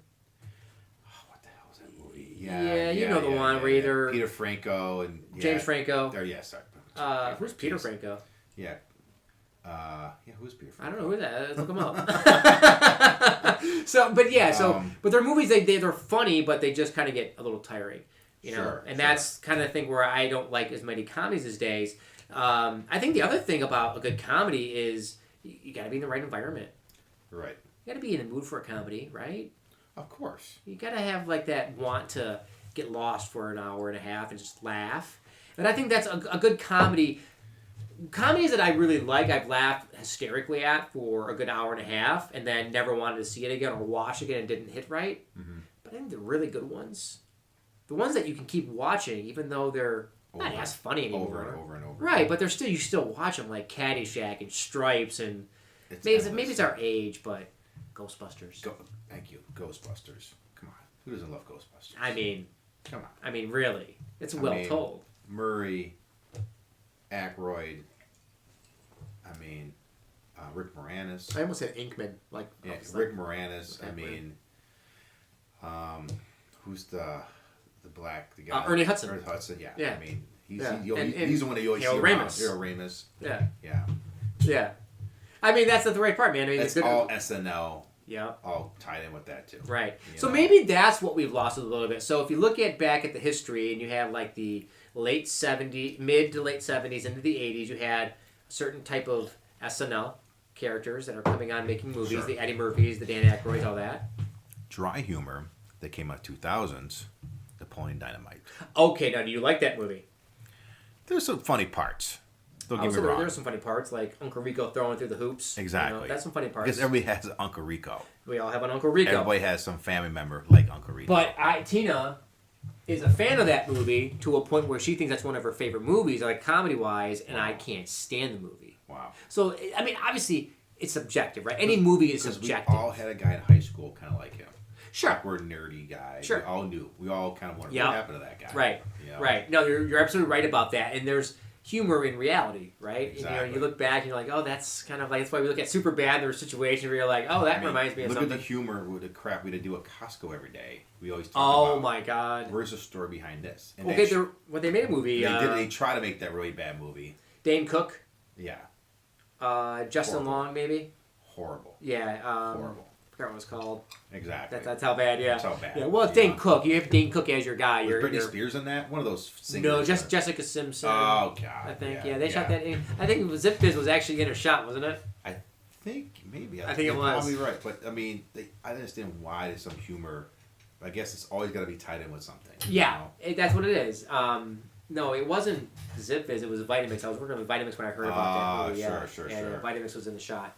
Oh, what the hell was that movie? Yeah, you know the one where either Peter Franco and James Franco. Sorry. Who's Peter Franco? Yeah. Who's Peter Franco? I don't know who that is. Look him up. But their movies, they're funny, but they just kind of get a little tiring, you know? And that's kind of the thing where I don't like as many comedies these days. I think the other thing about a good comedy is you got to be in the right environment. Right. You got to be in the mood for a comedy, right? Of course. You got to have like that want to get lost for an hour and a half and just laugh. And I think that's a good comedy. Comedies that I really like, I've laughed hysterically at for a good hour and a half and then never wanted to see it again or watch it again and didn't hit right. Mm-hmm. But I think the really good ones, the ones that you can keep watching even though they're not as funny anymore. Over and over and over. Right, but you still watch them like Caddyshack and Stripes and maybe it's our age, but Ghostbusters. Thank you. Ghostbusters. Come on. Who doesn't love Ghostbusters? I mean, come on. I mean, really. It's well told. Murray, Aykroyd, Rick Moranis. I almost said Inkman. Rick Moranis. Who's the black guy? Ernie Hudson. Ernie Hudson. Yeah. Yeah. I mean, he's the one that you always see Harold around. Ramis. Harold Ramis. Yeah. Yeah. Yeah. I mean, that's not the right part, man. I mean, it's all SNL. Yeah. All tied in with that too. Right. So maybe that's what we've lost a little bit. So if you look back at the history and you have like the mid to late 70s into the 80s, you had a certain type of SNL characters that are coming on making movies, Sure. the Eddie Murphys, the Dan Aykroyds, all that. Dry humor that came out 2000s, the Napoleon Dynamite. Okay, now do you like that movie? There's some funny parts. Don't get me wrong. There's some funny parts, like Uncle Rico throwing through the hoops. Exactly. You know, that's some funny parts. Because everybody has an Uncle Rico. We all have an Uncle Rico. Everybody has some family member like Uncle Rico. But Tina is a fan of that movie to a point where she thinks that's one of her favorite movies, like comedy-wise, and I can't stand the movie. Wow. So, I mean, obviously, it's subjective, right? Any movie is subjective. We all had a guy in high school kind of like him. Sure. Awkward, nerdy guy. Sure. We all knew. We all kind of wondered what happened to that guy. Right. You know? Right. No, you're absolutely right about that. And there's humor in reality, right? Exactly. And, you look back and you're like, oh, that's kind of like, that's why we look at Superbad. There's situations where you're like, oh, that reminds me of something. Look at the humor with the crap we had to do at Costco every day. We always talk about. Oh, my God. Where's the story behind this? And Okay, they made a movie. They try to make that really bad movie. Dane Cook. Yeah. Justin Horrible. Long, maybe. Horrible. Yeah. Horrible. I forgot what it was called. Exactly. That's how bad. Yeah. That's how bad. Yeah. Well, it's Dane Cook. You have Dane Cook as your guy. Was Britney Spears in that? One of those singers. No, just Jessica Simpson. Oh God. I think. Yeah, they shot that. I think Zip Biz was actually in a shot, wasn't it? I think maybe. I think it was. Probably right, but I mean, I understand why there's some humor. I guess it's always got to be tied in with something. Yeah, you know? that's what it is. No, it wasn't Zip Biz. It was Vitamix. I was working with Vitamix when I heard about that movie. Yeah, sure. Vitamix was in the shot.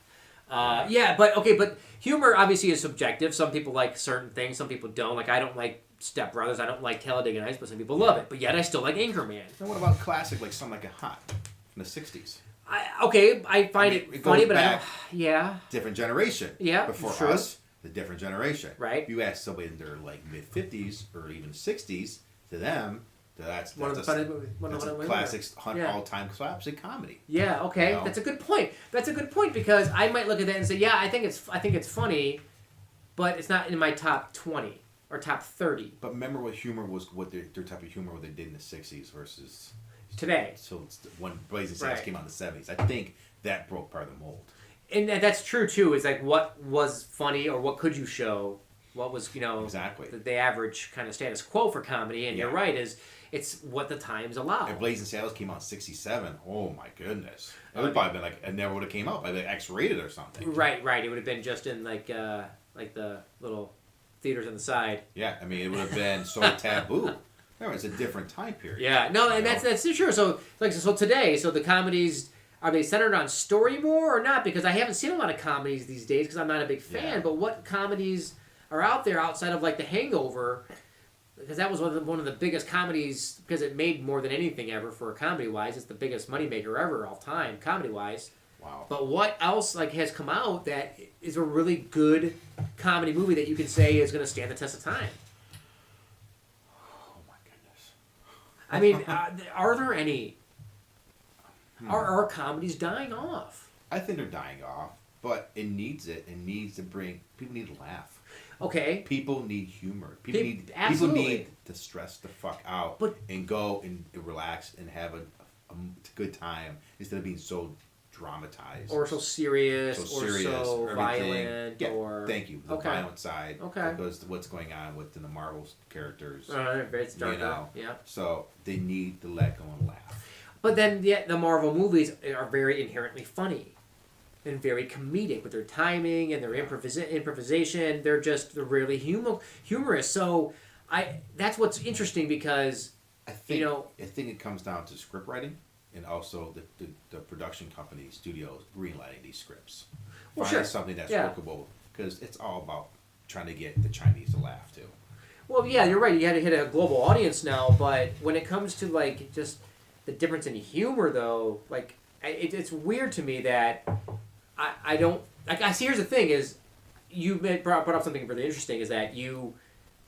Yeah, but humor obviously is subjective. Some people like certain things, some people don't. Like I don't like Step Brothers. I don't like Talladega Nights, but some people love it. But yet I still like Anchorman. And what about classic like something like a Hot from the '60s? I find it funny, but I don't. Yeah. Different generation. Yeah. Before true. us, the different generation. Right. If you ask somebody in their like mid '50s or even '60s, to them, that's One of the funniest movies. That's a classic all-time classic comedy. Yeah. Okay. You know? That's a good point. That's a good point because I might look at that and say, yeah, I think it's funny, but it's not in my top 20 or top 30. But remember what humor was, what their type of humor what they did in the '60s versus today. So when Blazing Saddles came out in the '70s, I think that broke part of the mold. And that's true too. It's like what was funny or what could you show? What was exactly the average kind of status quo for comedy? And you're right, it's what the times allow. If Blazing Saddles came out in '67, oh my goodness, it would probably been like it never would have came out, by the X-rated or something. Right. It would have been just in like the little theaters on the side. Yeah, I mean it would have been so taboo. Remember, it's a different time period. Yeah, no, and that's true. So today, the comedies, are they centered on story more or not? Because I haven't seen a lot of comedies these days because I'm not a big fan. Yeah. But what comedies are out there outside of like The Hangover? Because that was one of the biggest comedies because it made more than anything ever for comedy wise. It's the biggest moneymaker ever all time comedy wise. Wow. But what else has come out that is a really good comedy movie that you can say is going to stand the test of time? Oh my goodness. I mean, are there any? Are comedies dying off? I think they're dying off, but it needs it. It needs to bring people need to laugh. Okay. People need humor. People absolutely. need to stress the fuck out and go and relax and have a good time instead of being so dramatized or so serious, or so violent. Yeah, or thank you. The violent side. Okay. Because what's going on within the Marvel characters. It's darker. You know? Yeah. So they need to let go and laugh. But then, yet the Marvel movies are very inherently funny and very comedic with their timing and their improvisation. They're really humorous. So that's what's interesting because I think it comes down to script writing and also the production company studios greenlighting these scripts. Finding something that's workable because it's all about trying to get the Chinese to laugh too. Well, yeah, you're right. You got to hit a global audience now, but when it comes to like just the difference in humor, though, like it's weird to me that I don't like. I see. Here's the thing: is you brought up something really interesting. Is that you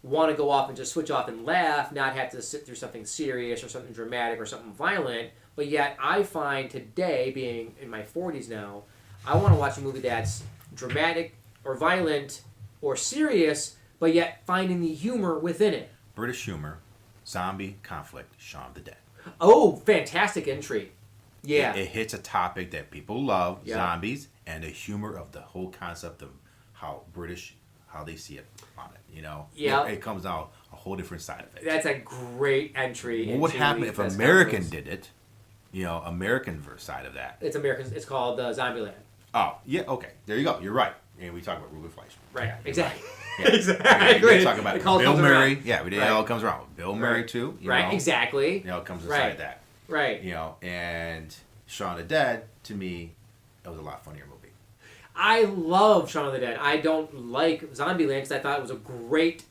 want to go off and just switch off and laugh, not have to sit through something serious or something dramatic or something violent. But yet, I find today, being in my 40s now, I want to watch a movie that's dramatic or violent or serious, but yet finding the humor within it. British humor, zombie conflict, Shaun of the Dead. Oh, fantastic entry. Yeah. It hits a topic that people love, zombies, and the humor of the whole concept of how they see it on it, you know? Yeah. It comes out a whole different side of it. That's a great entry. What would happen if American did it? You know, American side of that. It's American. It's called Zombieland. Oh, yeah, okay. There you go. You're right. And we talk about Ruben Fleischer. Right. Yeah, Exactly. right. Yeah. Exactly. We talk about It all Bill comes Murray. around. Yeah, it Right. all comes around. Bill Murray, too. Right. Know, Exactly. it comes aside Right. that. Right. And Shaun of the Dead, to me, it was a lot funnier movie. I love Shaun of the Dead. I don't like Zombieland because I thought it was a great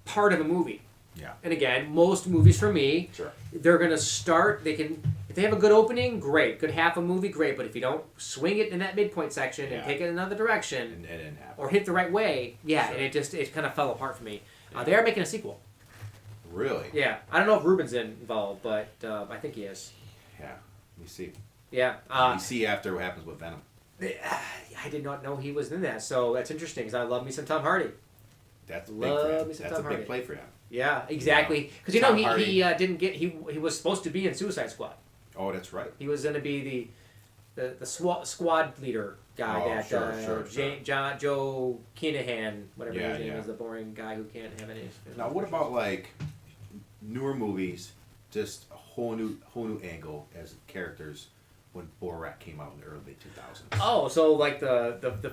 part of a movie. Yeah. And again, most movies for me, Sure. they're going to start, if they have a good opening, great. Good half a movie, great. But if you don't swing it in that midpoint section and take it another direction, And it didn't happen. or hit the right way, Sure. and it kind of fell apart for me. Yeah. They are making a sequel. Really? Yeah. I don't know if Ruben's involved, but I think he is. Yeah. We see. Yeah. We see after what happens with Venom. I did not know he was in that, so that's interesting because I love me some Tom Hardy. That's big Love for him. me some That's Tom a big Hardy. play for him. Yeah, exactly. Because Tom he Hardy. didn't get he was supposed to be in Suicide Squad. Oh, that's right. He was going to be the squad leader guy that sure. Joe Kinahan, whatever Yeah, his name yeah. is, the boring guy who can't have any. Now, what about like newer movies? Just a whole new angle as characters when Borat came out in the early 2000s. Oh, so like the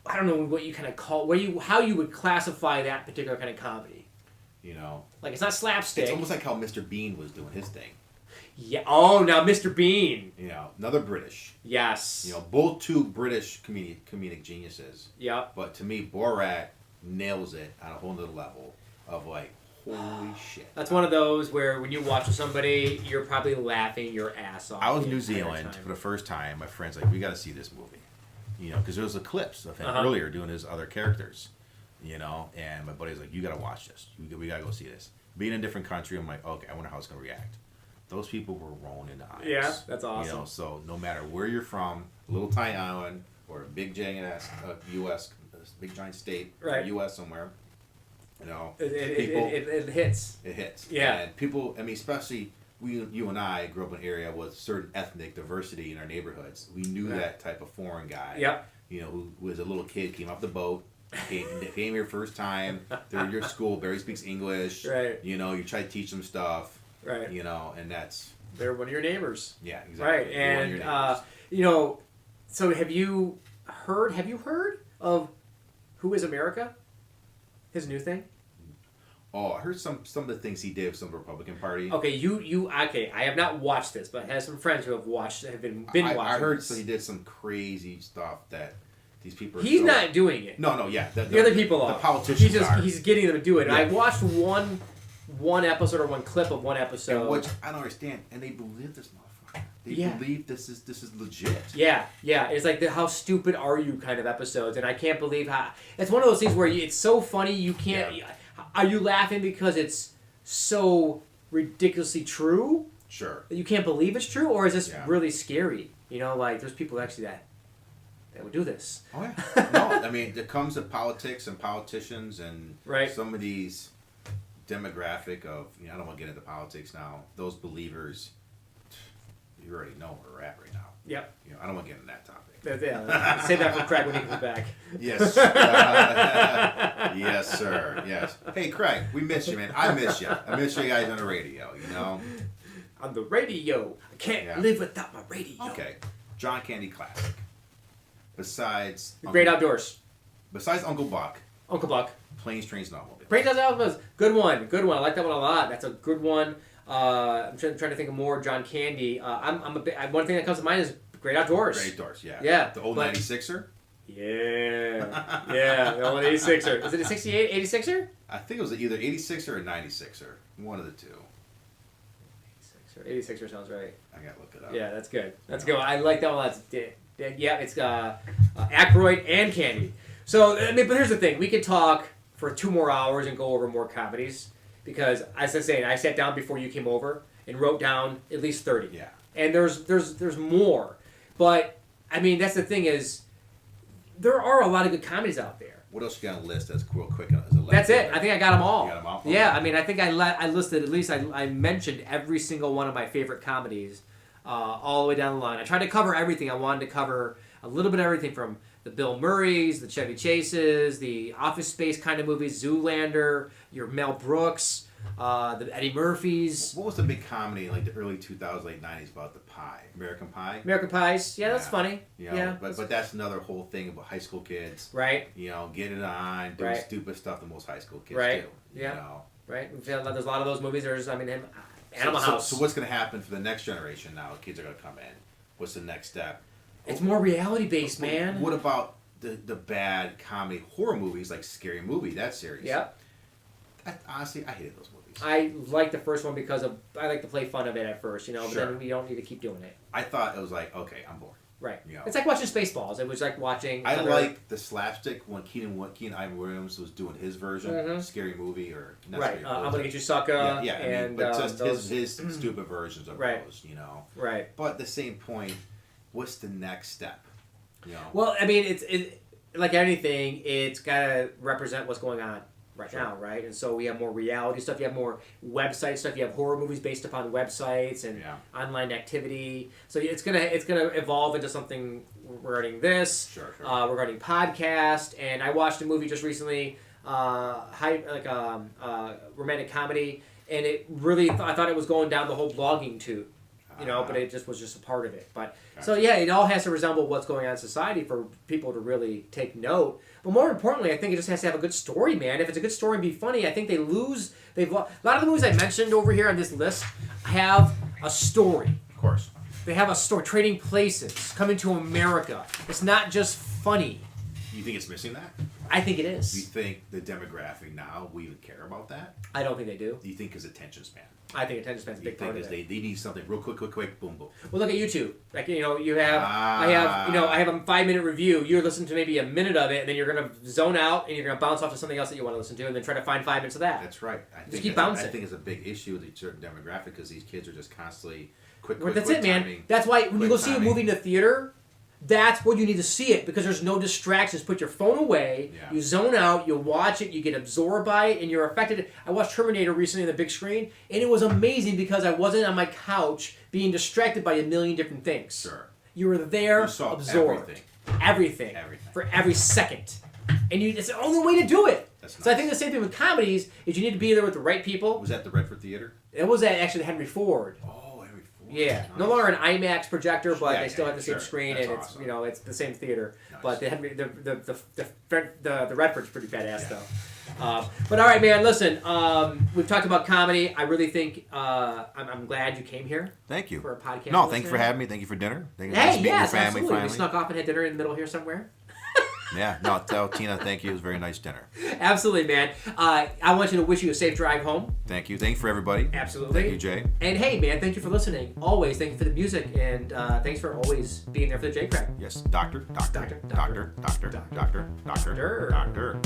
I don't know what you kind of call how you would classify that particular kind of comedy. You know, Like it's not slapstick. it's almost like how Mr. Bean was doing his thing. Yeah. Oh, now Mr. Bean. You know, another British. Yes. You know, both two British comedic geniuses. Yep. But to me, Borat nails it on a whole nother level of like, holy shit. That's one of those where when you watch with somebody, you're probably laughing your ass off. I was the in New entire Zealand time. for the first time. My friend's like, we got to see this movie. You know, because there was the clips of him earlier doing his other characters. You know, and my buddy's like, you got to watch this. We got to go see this. Being in a different country, I'm like, okay, I wonder how it's going to react. Those people were rolling in the eyes. Yeah, that's awesome. You know, so no matter where you're from, a little tiny island or a big giant U.S., big giant state, Right. U.S. somewhere, you know, It hits. it hits. Yeah. And people, I mean, especially you and I grew up in an area with certain ethnic diversity in our neighborhoods. We knew Right. that type of foreign guy. Yep. You know, who was a little kid, came off the boat, came here first time. They're in your school, barely speaks English. Right. You know, you try to teach them stuff. Right. You know, and that's They're one of your neighbors. yeah, exactly. Right. You're one of your And neighbors. you know, so have you heard of Who is America? His new thing? Oh, I heard some of the things he did with some of the Republican Party. Okay, okay, I have not watched this, but I have some friends who have been watching I heard this. so he did some crazy stuff that these people. He's not doing it. No, yeah. The other people are. The politicians are. He's getting them to do it. Yeah. I watched one episode or one clip of one episode. And which I don't understand, and they believe this motherfucker. They Yeah. believe this is legit. Yeah. It's like how stupid are you kind of episodes, and I can't believe how it's one of those things where it's so funny you can't. Yeah. Are you laughing because it's so ridiculously true Sure. that you can't believe it's true, or is this Yeah. really scary? You know, like there's people actually that would do this. Oh yeah. No, I mean it comes to politics and politicians and Right. some of these demographic of I don't want to get into politics now. Those believers, you already know where we're at right now. Yep. You know, I don't want to get into that topic. Yeah. Save that for Craig when he comes back. Yes. Yes, sir. Yes. Hey, Craig, we miss you, man. I miss you. I miss you guys on the radio, you know? On the radio. I can't live without my radio. Okay. John Candy classic. Besides... Great Outdoors. Besides Uncle Buck, Uncle Buck. Planes, Trains, and Automobiles. Great Outdoors. Good one. I like that one a lot. That's a good one. I'm trying to think of more John Candy. One thing that comes to mind is Great Outdoors. Great Outdoors, yeah. Yeah, The old but- 96er? Yeah, the old 86er. Is it a 68 86er? I think it was either 86er or 96er. One of the two. 86er sounds right. I gotta look it up. Yeah, that's good. That's good. I like that one. Yeah, it's Aykroyd and Candy. So, I mean, but here's the thing. We could talk for 2 more hours and go over more comedies because, as I was saying, I sat down before you came over and wrote down at least 30. Yeah. And there's more. But, I mean, that's the thing is, there are a lot of good comedies out there. What else you got on the list that's real quick? As a That's it. I think I got them all. You got them all? Yeah, I mean, I think I listed, at least I mentioned every single one of my favorite comedies all the way down the line. I tried to cover everything. I wanted to cover a little bit of everything from the Bill Murrays, the Chevy Chases, the Office Space kind of movies, Zoolander, your Mel Brooks, The Eddie Murphys. What was the big comedy in like the early 2000s, late 90s about the pie? American Pie? American Pies. Yeah, that's funny. You know, yeah. But that's another whole thing about high school kids. Right. You know, get it on, doing Right. stupid stuff that most high school kids Right. do. Yeah. You know? Right. We feel like there's a lot of those movies. There's, I mean, Animal House. So what's going to happen for the next generation now? Kids are going to come in. What's the next step? It's more reality based, man. What about the bad comedy horror movies like Scary Movie, that series? Yep. Honestly, I hated those movies. I like the first one because I like to play fun of it at first, you know, but Sure. then we don't need to keep doing it. I thought it was like, okay, I'm bored. Right. You know. It's like watching Spaceballs. It was like watching. I like the slapstick when Keenan Ivan Williams was doing his version, Mhm. Scary Movie, or not Right. Scary I'm gonna get you, sucker. Yeah, And but just those, his stupid versions of Right. those, you know. Right. But at the same point, what's the next step? You know. Well, I mean, it's like anything. It's gotta represent what's going on right Sure. now, right? And so we have more reality stuff. You have more website stuff. You have horror movies based upon websites and Yeah. online activity. So it's gonna evolve into something regarding this. Sure. Regarding podcast. And I watched a movie just recently, romantic comedy, and it really I thought it was going down the whole blogging tube. You know, but it just was just a part of it. But so yeah, it all has to resemble what's going on in society for people to really take note. But more importantly, I think it just has to have a good story, man. If it's a good story and be funny, I think a lot of the movies I mentioned over here on this list have a story. Of course. They have a story. Trading Places, Coming to America. It's not just funny. You think it's missing that? I think it Do you is. think the demographic now will even care about that? I don't think they do. Do you think it's attention span? I think attention span's a You big part think of is it. they need something real quick, boom, boom. Well, look at YouTube. Like, you know, I have a 5-minute review. You're listening to maybe a minute of it, and then you're gonna zone out, and you're gonna bounce off to something else that you want to listen to, and then try to find 5 minutes of that. That's right. Keep bouncing. I think it's a big issue with a certain demographic because these kids are just constantly quick That's it, man. timing. That's why when you quick go see a timing. movie in the theater, that's when you need to see it because there's no distractions. Put your phone away, Yeah. you zone out, you watch it, you get absorbed by it, and you're affected. I watched Terminator recently on the big screen, and it was amazing because I wasn't on my couch being distracted by a million different things. Sure. You were there, You saw absorbed. everything. Everything. For every second. And it's the only way to do it. That's So I nice. think the same thing with comedies is you need to be there with the right people. Was that the Redford Theater? It was at actually Henry Ford. Oh, Henry Ford. Yeah, Nice. no longer an IMAX projector, but Yeah, they still yeah, have the same sure. screen, That's and it's awesome. you know it's the same theater. Nice. But the Redford's pretty badass though. But all right, man. Listen, we've talked about comedy. I really think I'm glad you came here Thank you. for a podcast. No, thank you for listening. having me. Thank you for dinner. Thank you for Hey, meeting yes, your family absolutely. We finally. snuck off and had dinner in the middle here somewhere. Yeah, no, tell Tina thank you. It was a very nice dinner. Absolutely, man. I want you to wish you a safe drive home. Thank you. Thank you for everybody. Absolutely. Thank you, Jay. And hey, man, thank you for listening. Always, thank you for the music, and thanks for always being there for the J-Craig. Yes, doctor. Doctor. Doctor.